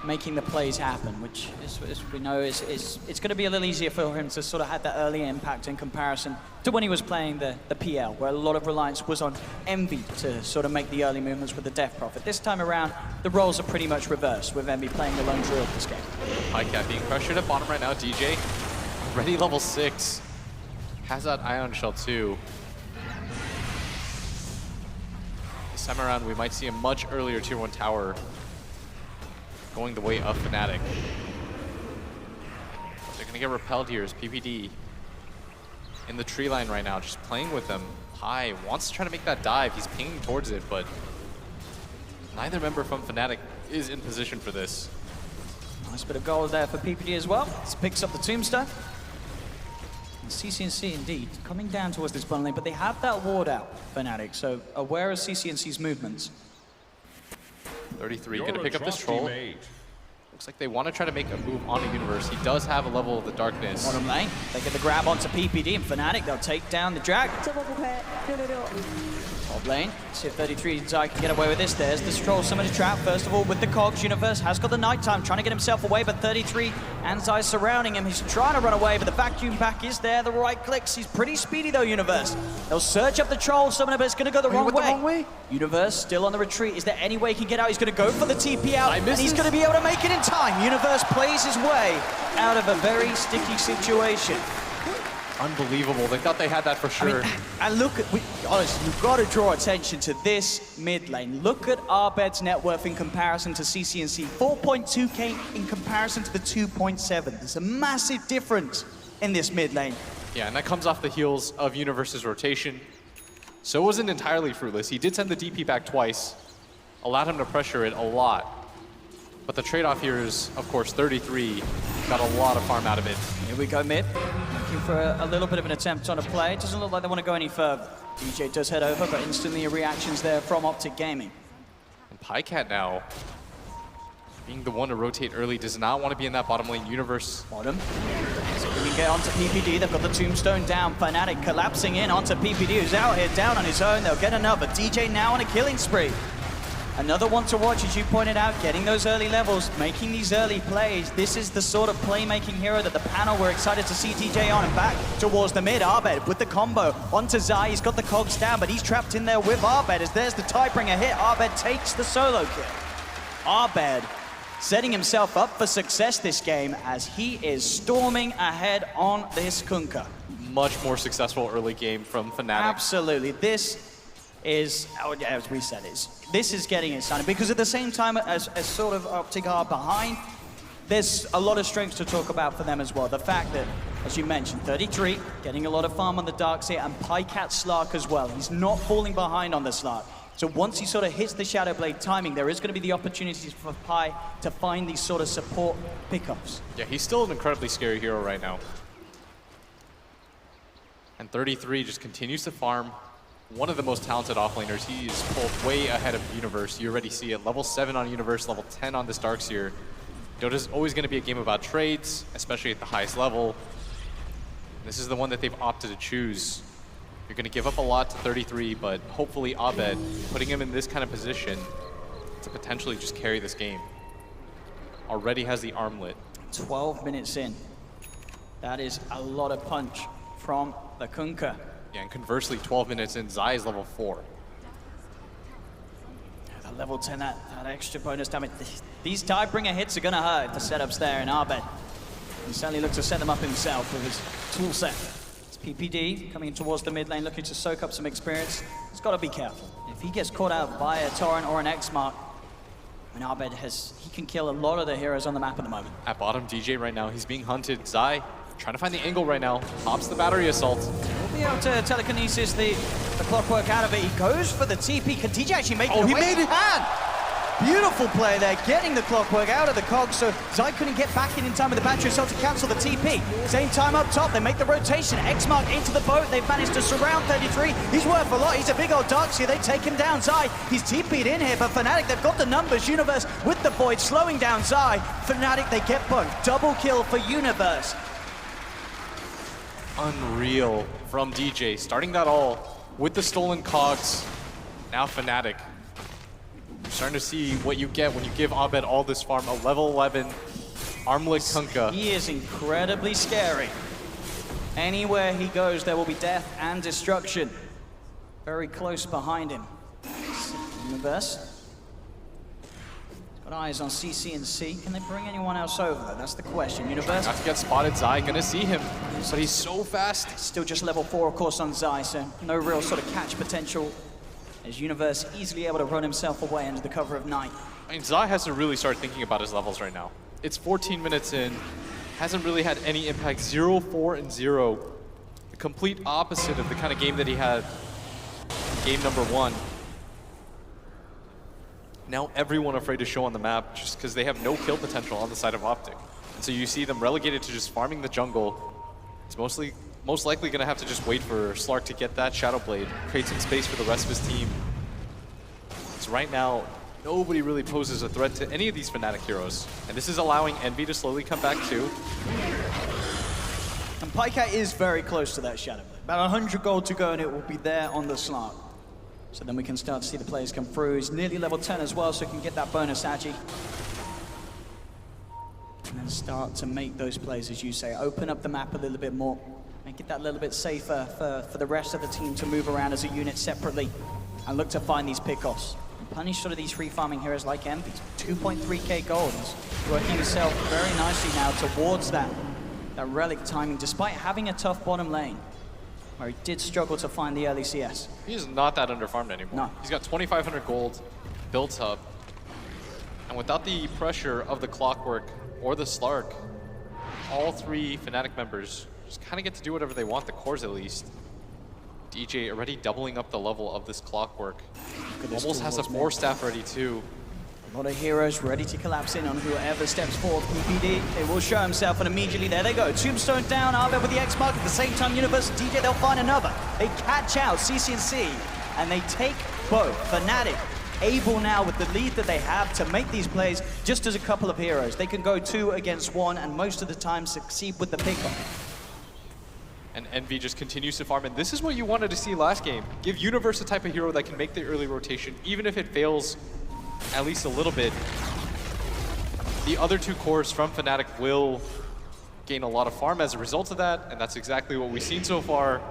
making the plays happen, which as we know is going to be a little easier for him to sort of have that early impact in comparison to when he was playing the PL, where a lot of reliance was on Envy to sort of make the early movements with the Death Prophet. This time around, the roles are pretty much reversed, with Envy playing the lone druid this game. Pycat being pressured at bottom right now. DJ, already level 6. Has that Ion Shell too. This time around, we might see a much earlier Tier 1 tower going the way of Fnatic. They're gonna get repelled here as PPD in the tree line right now, just playing with them. Pi wants to try to make that dive. He's pinging towards it, but neither member from Fnatic is in position for this. Nice bit of gold there for PPD as well. This picks up the Tombstone. And CCNC indeed coming down towards this bottom lane, but they have that ward out, Fnatic, so aware of CCNC's movements. 33 gonna pick up this troll. Looks like they want to try to make a move on the Universe. He does have a level of the darkness. Bottom lane, they get the grab onto PPD and Fnatic. They'll take down the Drag. Top lane, see if 33 Zai can get away with this. There's the Stroll Summoner Trap. First of all, with the cogs, Universe has got the nighttime, trying to get himself away, but 33 and Zai surrounding him. He's trying to run away, but the vacuum back is there. The right clicks. He's pretty speedy though, Universe. They'll search up the Troll Summoner, but it's going to go the wrong way. Universe still on the retreat. Is there any way he can get out? He's going to go for the TP out, and he's going to be able to make it in time. Universe plays his way out of a very sticky situation. Unbelievable. They thought they had that for sure. And look at, honestly, you've got to draw attention to this mid lane. Look at Arbed's net worth in comparison to CCNC. 4.2k in comparison to the 2.7. There's a massive difference in this mid lane. Yeah, and that comes off the heels of Universe's rotation. So it wasn't entirely fruitless. He did send the DP back twice, allowed him to pressure it a lot. But the trade-off here is, of course, 33 got a lot of farm out of it. Here we go mid. Looking for a little bit of an attempt on a play. It doesn't look like they want to go any further. DJ does head over, but instantly a reactions there from OpTic Gaming. And Pycat now, being the one to rotate early, does not want to be in that bottom lane. Universe. Bottom. So we can get onto PPD. They've got the tombstone down. Fnatic collapsing in onto PPD, who's out here down on his own. They'll get another. DJ now on a killing spree. Another one to watch, as you pointed out, getting those early levels, making these early plays. This is the sort of playmaking hero that the panel were excited to see DJ on, and back towards the mid. Arbed with the combo onto Zai. He's got the cogs down, but he's trapped in there with Arbed as there's the Tidebringer hit. Arbed takes the solo kill. Arbed setting himself up for success this game as he is storming ahead on this Kunkka. Much more successful early game from Fnatic. Absolutely. This is, as we said, this is getting exciting because at the same time as sort of OpTic are behind, there's a lot of strengths to talk about for them as well. The fact that, as you mentioned, 33, getting a lot of farm on the Darkseer, and Pycat Slark as well. He's not falling behind on the Slark. So once he sort of hits the Shadow Blade timing, there is going to be the opportunities for Pi to find these sort of support pickups. Yeah, he's still an incredibly scary hero right now. And 33 just continues to farm. One of the most talented offlaners. He is pulled way ahead of Universe. You already see it. Level 7 on Universe, level 10 on this Darkseer. Dota's always going to be a game about trades, especially at the highest level. This is the one that they've opted to choose. You're going to give up a lot to 33, but hopefully Abed, putting him in this kind of position to potentially just carry this game. Already has the armlet. 12 minutes in. That is a lot of punch from the Kunkka. Yeah, and conversely, 12 minutes in, Zai is level 4. That level 10, that extra bonus damage. These Tidebringer hits are going to hurt if the setup's there in Arbed. He certainly looks to set them up himself with his tool set. It's PPD coming towards the mid lane, looking to soak up some experience. He's got to be careful. If he gets caught out by a Torrent or an X-Mark, I mean, Arbed he can kill a lot of the heroes on the map at the moment. At bottom, DJ right now, he's being hunted. Zai trying to find the angle right now. Pops the battery assault. We'll be able to telekinesis the clockwork out of it. He goes for the TP. Can DJ actually make it? Oh, he made it! Beautiful play there, getting the clockwork out of the cog, so Zai couldn't get back in time with the battery assault to cancel the TP. Same time up top, they make the rotation. X-Mark into the boat. They've managed to surround 33. He's worth a lot. He's a big old Darkseer. They take him down. Zai, he's TP'd in here, but Fnatic, they've got the numbers. Universe with the Void, slowing down Zai. Fnatic, they get both. Double kill for Universe. Unreal from DJ, starting that all with the stolen cogs. Now Fnatic. You're starting to see what you get when you give Abed all this farm. A level 11 armlet Kunkka. He is incredibly scary. Anywhere he goes, there will be death and destruction. Very close behind him. Universe. Got eyes on CCNC. Can they bring anyone else over? That's the question. Universe. Not to get spotted. Zai gonna see him, but he's so fast. Still just level 4, of course, on Zai, so no real sort of catch potential. As Universe easily able to run himself away under the cover of night. I mean, Zai has to really start thinking about his levels right now. It's 14 minutes in. Hasn't really had any impact. 0, 4, and 0. The complete opposite of the kind of game that he had game number 1. Now everyone afraid to show on the map just because they have no kill potential on the side of OpTic. And so you see them relegated to just farming the jungle. It's most likely going to have to just wait for Slark to get that Shadow Blade, create some space for the rest of his team. So right now, nobody really poses a threat to any of these Fnatic heroes. And this is allowing Envy to slowly come back too. And Pycat is very close to that Shadow Blade. About 100 gold to go and it will be there on the Slark. So then we can start to see the players come through. He's nearly level 10 as well, so he can get that bonus Agi. And then start to make those plays, as you say, open up the map a little bit more. Make it that little bit safer for the rest of the team to move around as a unit separately and look to find these pickoffs. And punish sort of these free farming heroes like Envy. 2.3k gold. He's working himself very nicely now towards that that relic timing, despite having a tough bottom lane, where he did struggle to find the early CS. He is not that underfarmed anymore. No. He's got 2,500 gold built up. And without the pressure of the Clockwork or the Slark, all three Fnatic members just kind of get to do whatever they want, the cores at least. DJ already doubling up the level of this Clockwork. Almost has a 4-staff ready too. A lot of heroes ready to collapse in on whoever steps forward. PPD, they will show himself, and immediately there they go. Tombstone down, Arbet with the X mark. At the same time, Universe and DJ, they'll find another. They catch out CCNC, and they take both. Fnatic able now with the lead that they have to make these plays just as a couple of heroes. They can go 2 against 1, and most of the time succeed with the pickup. And Envy just continues to farm, and this is what you wanted to see last game. Give Universe a type of hero that can make the early rotation, even if it fails at least a little bit. The other 2 cores from Fnatic will gain a lot of farm as a result of that, and that's exactly what we've seen so far.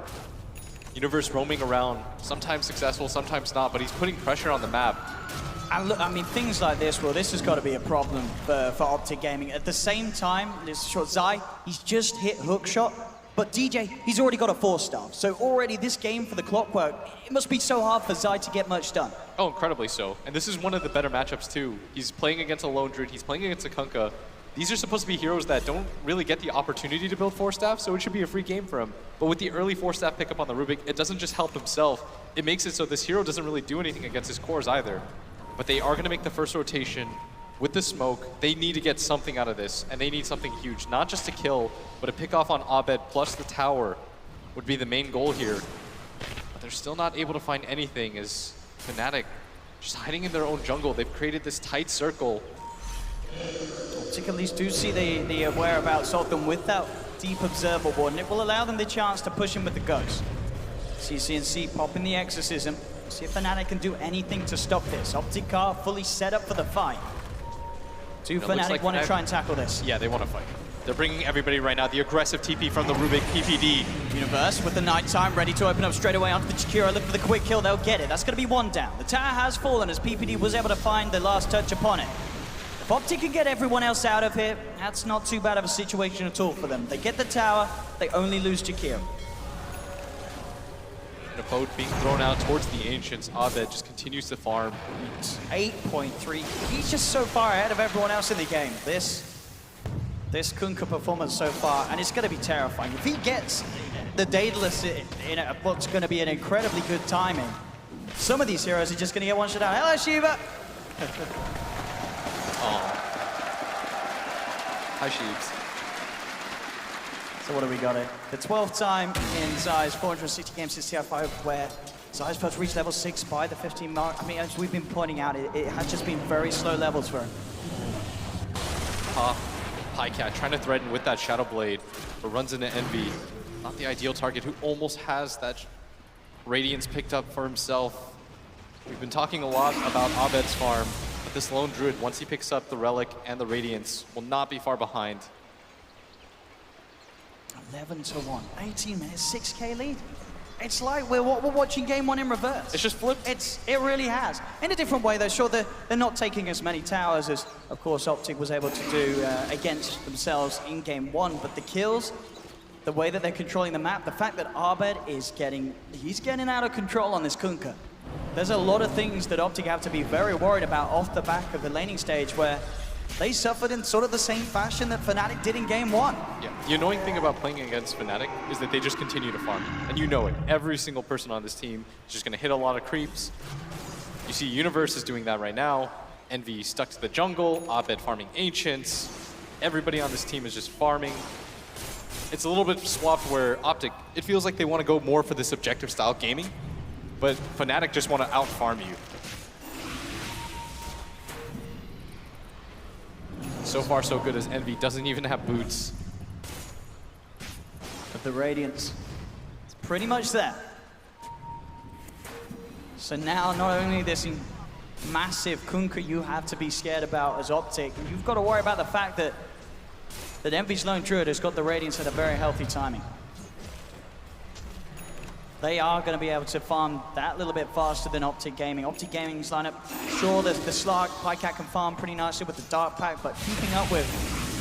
Universe roaming around, sometimes successful, sometimes not, but he's putting pressure on the map. And look, I mean, things like this, well, this has got to be a problem for OpTic Gaming. At the same time, this short Zai, he's just hit hookshot, but DJ, he's already got a 4-star. So already this game for the Clockwork, it must be so hard for Zai to get much done. Oh, incredibly so. And this is one of the better matchups too. He's playing against a Lone Druid, he's playing against a Kunkka. These are supposed to be heroes that don't really get the opportunity to build 4-staff, so it should be a free game for him. But with the early 4-staff pickup on the Rubik, it doesn't just help himself, it makes it so this hero doesn't really do anything against his cores either. But they are going to make the first rotation with the smoke. They need to get something out of this, and they need something huge. Not just to kill, but to pick off on Abed plus the tower would be the main goal here. But they're still not able to find anything as Fnatic just hiding in their own jungle. They've created this tight circle. OpTic at least do see the whereabouts of them with that deep observer ward, and it will allow them the chance to push him with the ghost. CCNC popping the exorcism. See if Fnatic can do anything to stop this. OpTic are fully set up for the fight. Do Fnatic like want to try and tackle this? Yeah, they want to fight. They're bringing everybody right now. The aggressive TP from the Rubik PPD. Universe with the nighttime ready to open up straight away onto the Chikira. Look for the quick kill, they'll get it. That's going to be 1 down. The tower has fallen as PPD was able to find the last touch upon it. If OpTic can get everyone else out of here, that's not too bad of a situation at all for them. They get the tower, they only lose Chikira. And a boat being thrown out towards the Ancients. Abed just continues to farm. 8.3. He's just so far ahead of everyone else in the game. This Kunkka performance so far, and it's going to be terrifying. If he gets the Daedalus in what's going to be an incredibly good timing, some of these heroes are just going to get one shot out. Hello, Shiva! Oh. Hi, Sheebs. So what do we got here? The 12th time in Zai's 460 games since TI5, where Zai's first reached level 6 by the 15 mark. I mean, as we've been pointing out, it has just been very slow levels for him. Pycat trying to threaten with that Shadow Blade, but runs into Envy. Not the ideal target, who almost has that Radiance picked up for himself. We've been talking a lot about Abed's farm, but this Lone Druid, once he picks up the Relic and the Radiance, will not be far behind. 11-1, 18 minutes, 6K lead. It's like we're watching game 1 in reverse. It's just flipped. It really has. In a different way though, sure, they're not taking as many towers as, of course, OpTic was able to do against themselves in game 1, but the kills, the way that they're controlling the map, the fact that Abed is getting out of control on this Kunkka. There's a lot of things that OpTic have to be very worried about off the back of the laning stage where they suffered in sort of the same fashion that Fnatic did in game 1. Yeah, the annoying thing about playing against Fnatic is that they just continue to farm. And you know it. Every single person on this team is just going to hit a lot of creeps. You see Universe is doing that right now. Envy stuck to the jungle. Abed farming Ancients. Everybody on this team is just farming. It's a little bit swapped where OpTic, it feels like they want to go more for this objective style gaming. But Fnatic just want to out-farm you. So far, so good as Envy doesn't even have boots. But the Radiance, it's pretty much there. So now, not only this massive Kunkka you have to be scared about as OpTic, you've got to worry about the fact that Envy's Lone Druid has got the Radiance at a very healthy timing. They are going to be able to farm that little bit faster than OpTic Gaming. OpTic Gaming's lineup, sure, the Slark, Pycat can farm pretty nicely with the Dark Pack, but keeping up with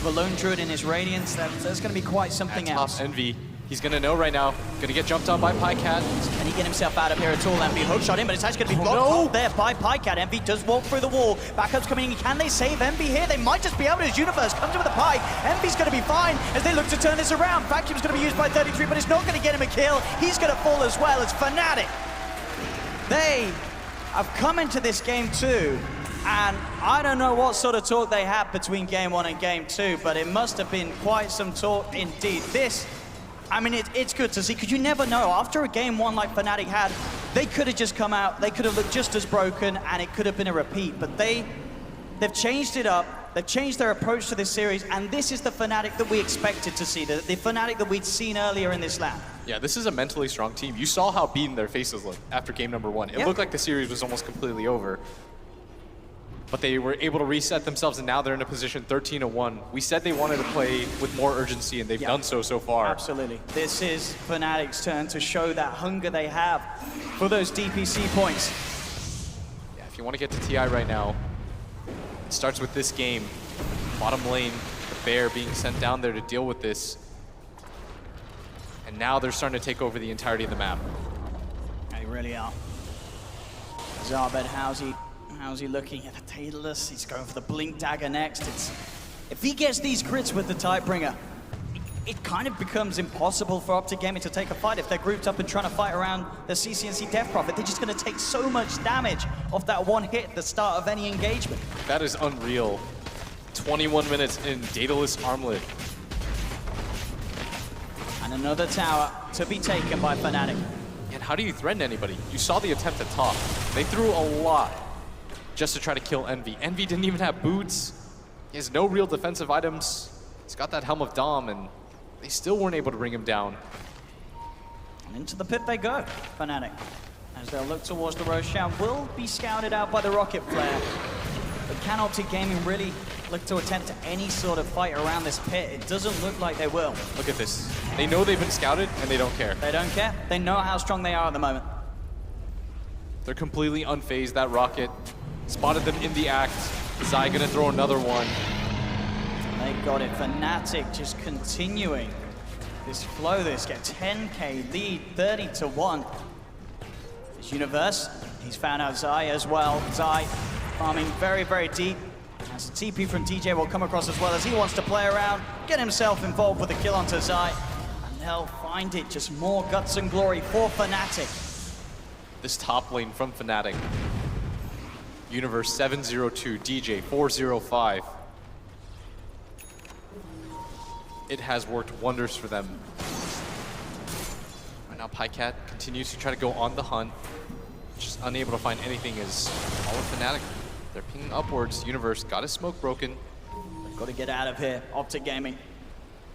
of a lone druid in his radiance. That's going to be quite something At else. top, Envy. He's going to know right now. Going to get jumped on by Pycat. Can he get himself out of here at all? Envy hookshot in, but it's actually going to be blocked off there by Pycat. Envy does walk through the wall. Backup's coming in. Can they save Envy here? They might just be able to. As Universe comes in with a Pyke. Envy's going to be fine as they look to turn this around. Vacuum's going to be used by 33, but it's not going to get him a kill. He's going to fall as well as Fnatic. They have come into this game too, and I don't know what sort of talk they had between game 1 and game 2, but it must have been quite some talk indeed. This, I mean, it's good to see, because you never know. After a game 1 like Fnatic had, they could have just come out, they could have looked just as broken, and it could have been a repeat, but they've changed it up. They've changed their approach to this series, and this is the Fnatic that we expected to see, the Fnatic that we'd seen earlier in this lap. Yeah, this is a mentally strong team. You saw how beaten their faces looked after game number 1. It looked like the series was almost completely over. But they were able to reset themselves, and now they're in a position 13-1. We said they wanted to play with more urgency, and they've done so far. Absolutely. This is Fnatic's turn to show that hunger they have for those DPC points. Yeah, if you want to get to TI right now, it starts with this game. Bottom lane, the Bear being sent down there to deal with this. And now they're starting to take over the entirety of the map. They really are. Zarbed, how's he looking at the Daedalus? He's going for the Blink Dagger next. If he gets these crits with the Tidebringer, it kind of becomes impossible for OpTic Gaming to take a fight. If they're grouped up and trying to fight around the CCNC Death Prophet, they're just going to take so much damage off that one hit at the start of any engagement. That is unreal. 21 minutes in, Daedalus Armlet. And another tower to be taken by Fnatic. And how do you threaten anybody? You saw the attempt at top. They threw a lot just to try to kill Envy. Envy didn't even have boots. He has no real defensive items. He's got that Helm of Dom, and they still weren't able to bring him down. And into the pit they go, Fnatic. As they'll look towards the Roshan, will be scouted out by the Rocket Flare. But can OpTic Gaming really look to attempt any sort of fight around this pit? It doesn't look like they will. Look at this. They know they've been scouted, and they don't care. They don't care. They know how strong they are at the moment. They're completely unfazed. That Rocket spotted them in the act. Zai gonna throw another one. They got it. Fnatic just continuing this flow. This get 10k lead, 30-1. This Universe, he's found out Zai as well. Zai farming very, very deep. As a TP from DJ will come across as well as he wants to play around, get himself involved with a kill onto Zai. And they'll find it. Just more guts and glory for Fnatic. This top lane from Fnatic. Universe 702, DJ 405. It has worked wonders for them. Right now, Pycat continues to try to go on the hunt. Just unable to find anything as all of Fnatic, they're pinging upwards. Universe got his smoke broken. Got to get out of here, OpTic Gaming.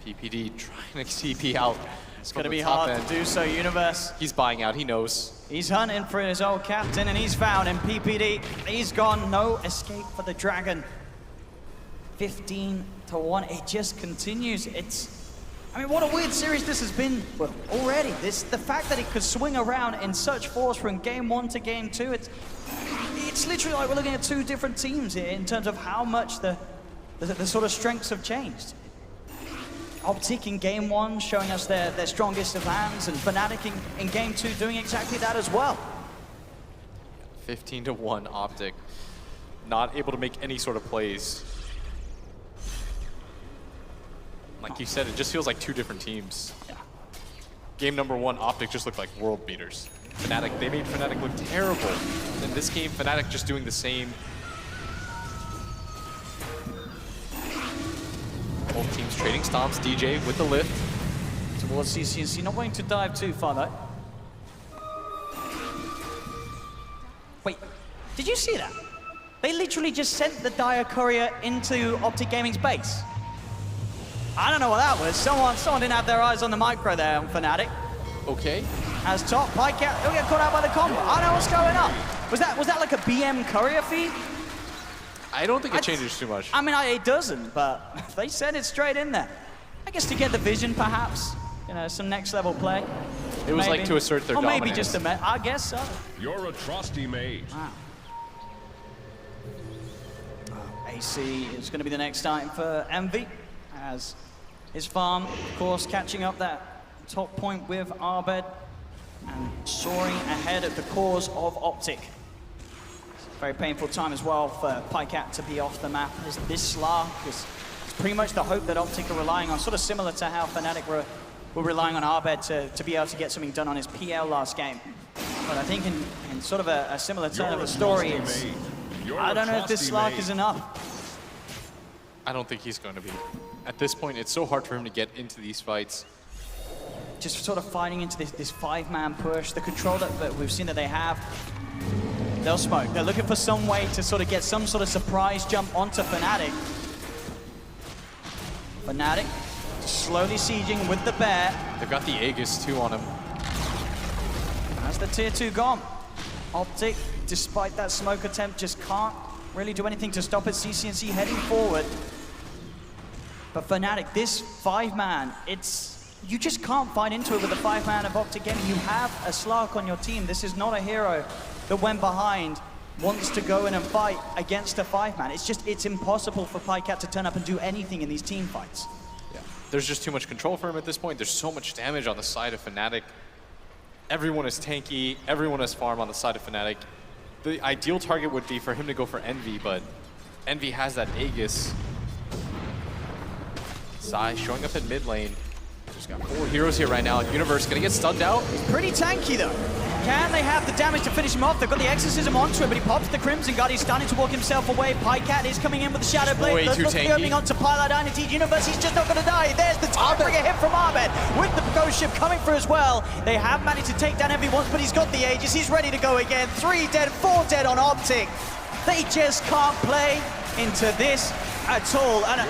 PPD trying to TP out. It's going to be hard to do so, Universe. He's buying out, he knows. He's hunting for his old captain, and he's found him. PPD, he's gone. No escape for the Dragon. 15-1. It just continues. I mean, what a weird series this has been already. The fact that it could swing around in such force from game 1 to game 2, it's literally like we're looking at two different teams here in terms of how much the sort of strengths have changed. OpTic in game 1 showing us their strongest of hands, and Fnatic in game 2 doing exactly that as well. 15-1 OpTic. Not able to make any sort of plays. Like you said, it just feels like two different teams. Yeah. Game number 1, OpTic just looked like world beaters. Fnatic, they made Fnatic look terrible. In this game, Fnatic just doing the same. Both teams trading stomps. DJ with the lift. Towards CCNC, not wanting to dive too far though. Wait, did you see that? They literally just sent the Dire Courier into OpTic Gaming's base. I don't know what that was. Someone didn't have their eyes on the micro there on Fnatic. Okay. As top, Pycat, he'll get caught out by the combo. I don't know what's going on. Was that like a BM courier feed? I don't think it changes too much. I mean, it doesn't, but they sent it straight in there. I guess to get the vision, perhaps. You know, some next level play. It was maybe. like to assert their dominance. Or maybe just I guess so. Your atrocity made. Wow. AC is going to be the next item for Envy. as his farm, of course, catching up that top point with Arbed and soaring ahead of the cause of OpTic. Very painful time as well for Pycat to be off the map. This Slar is pretty much the hope that OpTic are relying on, sort of similar to how Fnatic were relying on Arbed to be able to get something done on his PL last game. But I think in sort of a similar turn of the story, it's, I don't know if this Slark is enough. I don't think he's going to be. At this point, it's so hard for him to get into these fights. Just sort of fighting into this five-man push, the control that we've seen that they have. They'll smoke. They're looking for some way to sort of get some sort of surprise jump onto Fnatic. Fnatic slowly sieging with the bear. They've got the Aegis too on him. That's the tier 2 gone. OpTic, despite that smoke attempt, just can't really do anything to stop it. CCNC heading forward. But Fnatic, this five-man, you just can't fight into it with the five-man of OpTic game. You have a Slark on your team. This is not a hero that went behind, wants to go in and fight against a five-man. It's impossible for Pycat to turn up and do anything in these team fights. Yeah. There's just too much control for him at this point. There's so much damage on the side of Fnatic. Everyone is tanky, everyone has farm on the side of Fnatic. The ideal target would be for him to go for Envy, but Envy has that Aegis. Sai showing up in mid lane. Just got 4 heroes here right now. Universe gonna get stunned out. Pretty tanky though. Can they have the damage to finish him off? They've got the Exorcism onto him, but he pops the Crimson Guard. He's starting to walk himself away. Pycat is coming in with the Shadow Blade. Way too tanky. Opening onto Pilot Dynasty Universe. He's just not going to die. There's the Tiebreaker hit from Arbed with the Ghost Ship coming through as well. They have managed to take down Envy once, but he's got the Aegis. He's ready to go again. 3 dead, 4 dead on OpTic. They just can't play into this at all. And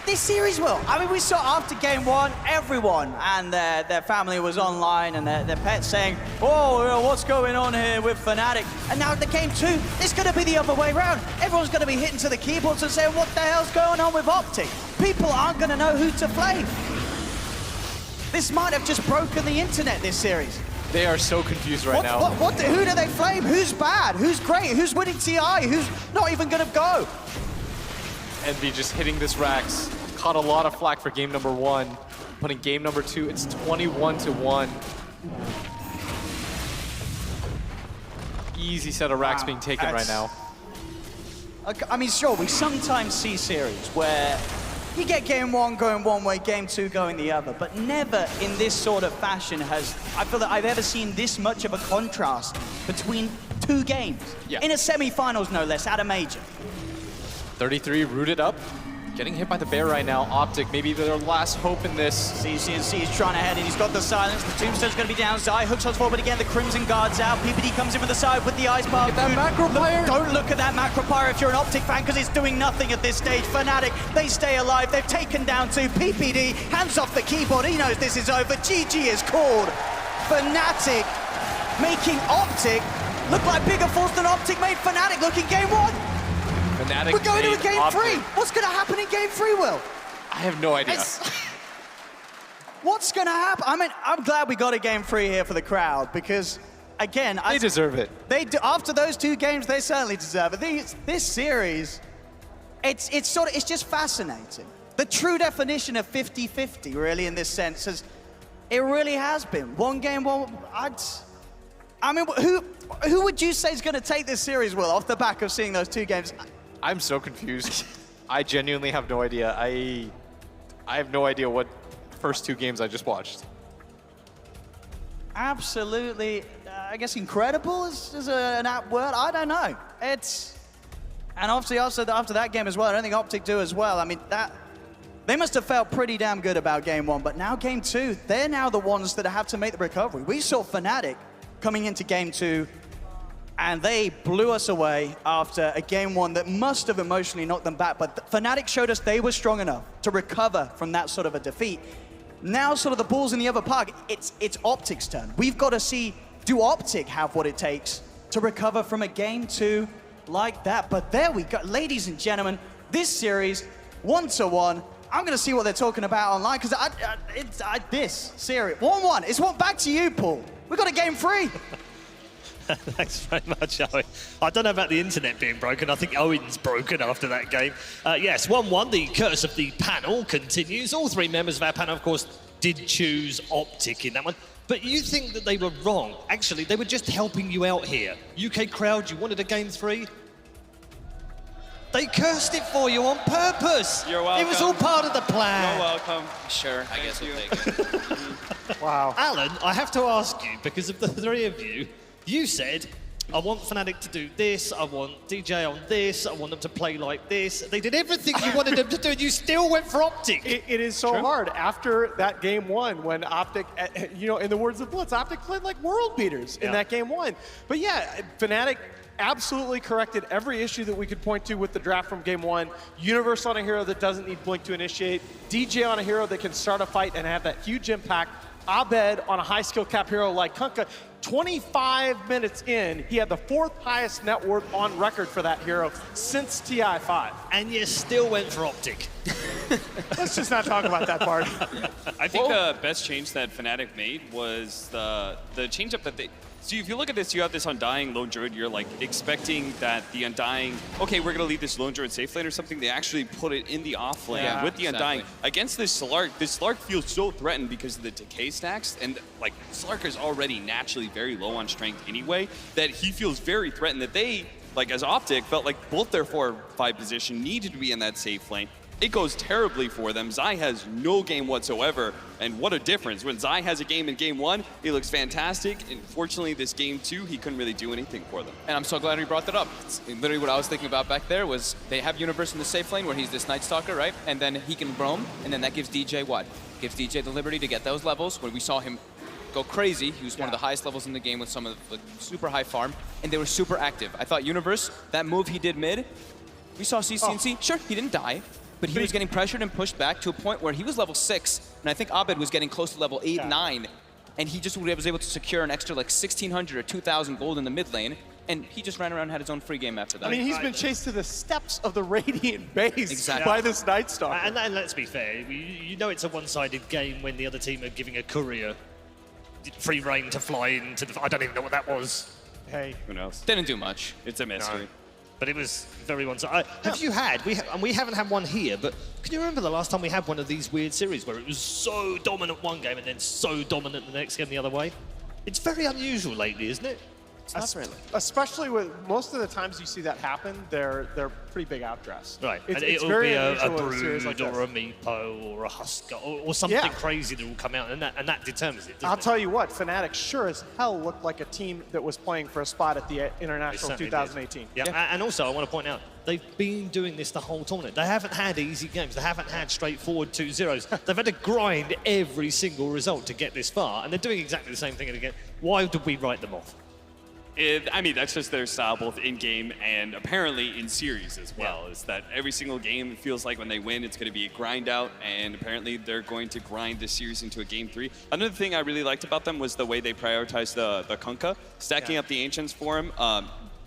this series will. I mean, we saw after game 1, everyone and their family was online and their pets saying, oh, what's going on here with Fnatic? And now at the game 2, it's going to be the other way around. Everyone's going to be hitting to the keyboards and saying, what the hell's going on with OpTic? People aren't going to know who to flame. This might have just broken the internet, this series. They are so confused right now. Who do they flame? Who's bad? Who's great? Who's winning TI? Who's not even going to go? Envy just hitting this Rax. Caught a lot of flack for game number 1. But in game number 2, it's 21-1. Easy set of Rax being taken right now. I mean, sure, we sometimes see series where you get game 1 going one way, game 2 going the other, but never in this sort of fashion I feel that I've ever seen this much of a contrast between 2 games. Yeah. In a semi-finals, no less, at a major. 33 rooted up. Getting hit by the bear right now. OpTic, maybe their last hope in this. CCNC is trying to head in. He's got the silence. The tombstone's going to be down. Zai hooks on forward again. The Crimson Guard's out. PPD comes in with the side with the Ice Bar. Look at that Macro Pyre. Don't look at that Macro Pyre if you're an OpTic fan, because it's doing nothing at this stage. Fnatic, they stay alive. They've taken down 2. PPD, hands off the keyboard. He knows this is over. GG is called. Fnatic making OpTic look like bigger force than OpTic made Fnatic look in game 1. Fnatic We're going to a game 3. OpTic. What's going to happen in game 3, Will? I have no idea. What's going to happen? I mean, I'm glad we got a game 3 here for the crowd because, again, They deserve it. They do, after those 2 games, they certainly deserve it. This series, it's just fascinating. The true definition of 50-50, really, in this sense, it really has been. One game, I mean, who would you say is going to take this series, Will, off the back of seeing those 2 games? I'm so confused. I genuinely have no idea. I have no idea what first 2 games I just watched. Absolutely, I guess incredible is an apt word. I don't know. And obviously also after that game as well, I don't think OpTic do as well. I mean, they must have felt pretty damn good about game 1, but now game 2, they're now the ones that have to make the recovery. We saw Fnatic coming into game 2, and they blew us away after a game 1 that must have emotionally knocked them back, but Fnatic showed us they were strong enough to recover from that sort of a defeat. Now sort of the ball's in the other park. It's OpTic's turn. We've got to see, do OpTic have what it takes to recover from a game 2 like that? But there we go. Ladies and gentlemen, this series, 1-1. I'm going to see what they're talking about online, because this series, 1-1. It's back to you, Paul. We've got a game 3. Thanks very much, Owen. I don't know about the internet being broken. I think Owen's broken after that game. Yes, 1-1. The curse of the panel continues. All three members of our panel, of course, did choose OpTic in that one. But you think that they were wrong. Actually, they were just helping you out here. UK crowd, you wanted a game 3? They cursed it for you on purpose. You're welcome. It was all part of the plan. You're welcome. Sure, I guess we'll take it. Wow. Alan, I have to ask you, because of the three of you, you said, I want Fnatic to do this, I want DJ on this, I want them to play like this. They did everything you wanted them to do, and you still went for OpTic. It is so hard after that game 1 when OpTic, you know, in the words of Blitz, OpTic played like world beaters in that game 1. But yeah, Fnatic absolutely corrected every issue that we could point to with the draft from game 1. Universe on a hero that doesn't need Blink to initiate. DJ on a hero that can start a fight and have that huge impact. Abed on a high skill cap hero like Kunkka. 25 minutes in, he had the 4th highest net worth on record for that hero since TI5. And you still went for OpTic. Let's just not talk about that part. I think the best change that Fnatic made was the change up that they. So if you look at this, you have this Undying Lone Druid. You're like expecting that the Undying, okay, we're gonna leave this Lone Druid safe lane or something. They actually put it in the off lane with the Undying. Against this Slark feels so threatened because of the decay stacks, and like Slark is already naturally very low on strength anyway, that he feels very threatened that they, like as OpTic, felt like both their 4 or 5 position needed to be in that safe lane. It goes terribly for them. Zai has no game whatsoever, and what a difference. When Zai has a game in game 1, he looks fantastic. Unfortunately, this game 2, he couldn't really do anything for them. And I'm so glad you brought that up. It's literally what I was thinking about back there was they have Universe in the safe lane where he's this Night Stalker, right? And then he can roam, and then that gives DJ what? Gives DJ the liberty to get those levels. When we saw him go crazy, he was one of the highest levels in the game with some of the super high farm, and they were super active. I thought Universe, that move he did mid, we saw CCNC, sure, he didn't die, but he was getting pressured and pushed back to a point where he was level 6, and I think Abed was getting close to level 8, 9, and he just was able to secure an extra like 1,600 or 2,000 gold in the mid lane, and he just ran around and had his own free game after that. I mean, he's been chased to the steps of the Radiant base by this Night Stalker. And let's be fair, you know it's a one-sided game when the other team are giving a courier free reign to fly into the... I don't even know what that was. Hey. Who knows? Didn't do much. It's a mystery. No. But it was very one-sided. Have you had, and we haven't had one here, but can you remember the last time we had one of these weird series where it was so dominant one game and then so dominant the next game the other way? It's very unusual lately, isn't it? Not really. Especially with most of the times you see that happen, they're pretty big outdress. Right, It's, and it'll very be a unusual in a series Brood like or this. a Meepo or a Husker or something crazy that will come out, and that determines it, I'll doesn't tell you what, Fnatic sure as hell looked like a team that was playing for a spot at the International certainly 2018. Yeah, and also I want to point out, they've been doing this the whole tournament. They haven't had easy games. They haven't had straightforward 2-0s. They've had to grind every single result to get this far, and they're doing exactly the same thing again. Why did we write them off? I mean, that's just their style, both in-game and apparently in series as well, is that every single game, it feels like when they win, it's going to be a grind out, and apparently they're going to grind this series into a game 3. Another thing I really liked about them was the way they prioritized the Kunkka, stacking up the Ancients for him,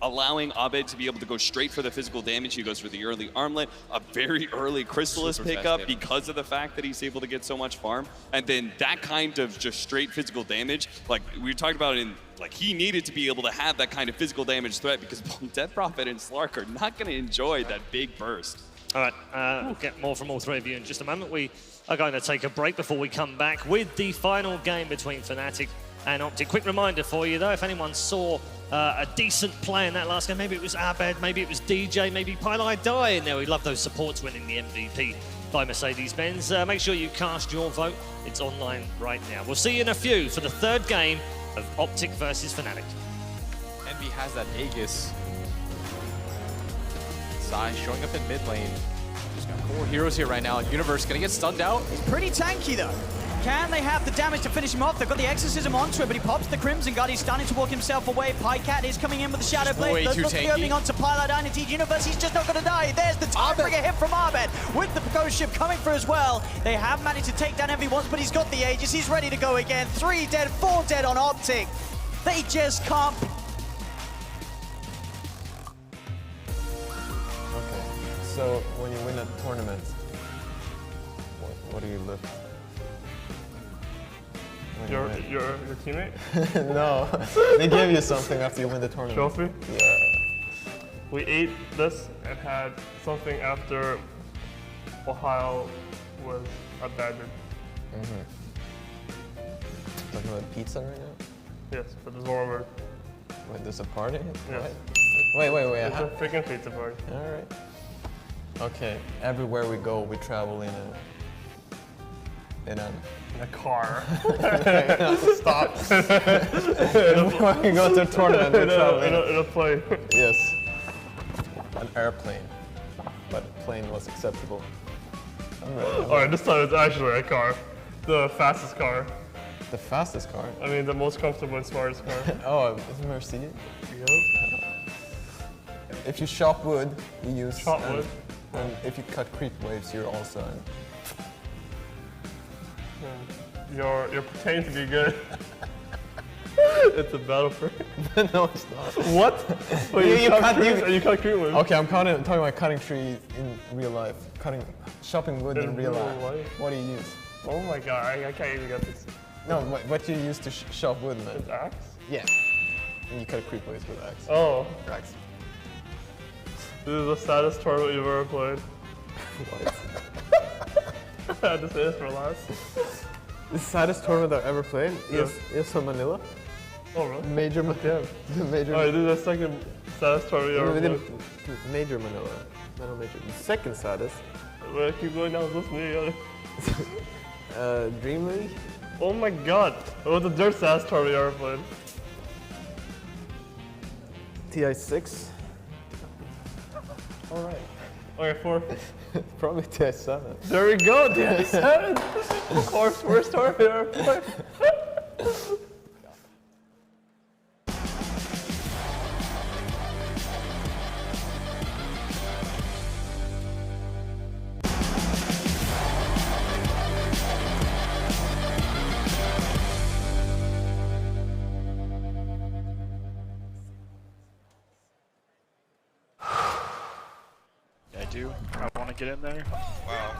allowing Abed to be able to go straight for the physical damage. He goes for the early armlet, a very early Chrysalis pickup because of the fact that he's able to get so much farm. And then that kind of just straight physical damage, like we talked about in, like he needed to be able to have that kind of physical damage threat because Death Prophet and Slark are not going to enjoy that big burst. All right, we'll get more from all three of you in just a moment. We are going to take a break before we come back with the final game between Fnatic and OpTic. Quick reminder for you though, if anyone saw a decent play in that last game, maybe it was Abed, maybe it was DJ, maybe Pylai Die in there. We love those supports winning the MVP by Mercedes-Benz. Make sure you cast your vote. It's online right now. We'll see you in a few for the third game of OpTic versus Fnatic. Envy has that Aegis. Sai showing up in mid lane. Just got 4 heroes here right now. Universe gonna get stunned out. He's pretty tanky though. Can they have the damage to finish him off? They've got the Exorcism onto it, but he pops the Crimson Guard. He's starting to walk himself away. Pycat is coming in with the Shadow Blade. Way too tanky. Opening onto Pylai Dynasty Universe. He's just not going to die. There's the tiebreaker hit from Abed with the Ghost Ship coming through as well. They have managed to take down Envy once, but he's got the Aegis. He's ready to go again. 3 dead, 4 dead on OpTic. They just can't. Okay, so when you win a tournament, what do you lift? when you win. Your teammate? No, they give you something after you win the tournament. Trophy? Yeah. We ate this and had something after Ohio was abandoned. Talking about pizza right now? Yes, but there's one word. Wait, there's a party? Yes. Wait. It's a freaking pizza party. All right. Okay. Everywhere we go, we travel in a car. Stop. Everywhere we go to a tournament, we travel in a plane. Yes. An airplane. But plane was acceptable. I'm ready. Alright, this time it's actually a car. The fastest car. The fastest car? I mean, the most comfortable and smartest car. Oh, it's a Mercedes? Yep. If you chop wood, you use... Chop wood? And if you cut creep waves, you're also... You're pretending to be good. It's a battlefield. No, it's not. What? Wait, you cut creep wood? Okay, I'm talking about cutting trees in real life. Chopping wood in real life. What do you use? Oh my god, I can't even get this. No, what do you use to chop wood, man? It's axe? Yeah. And you cut creep waves with axe. Oh. Axe. This is the saddest tournament you've ever played. What? I had to say this for last. The saddest tournament I've ever played is ESL Manila. Oh really? Major Manila. Major. Alright, this is the second saddest tournament you ever played. Major Manila. Not major. The second saddest. Well, keep going down, listen to me. Dream League. Oh my god. What was the dirt saddest tournament you ever played? TI6. Alright. Okay, 4. Probably TI7. There we go, TI7! Of course, worst tournament you ever played. I do. I want to get in there. Wow.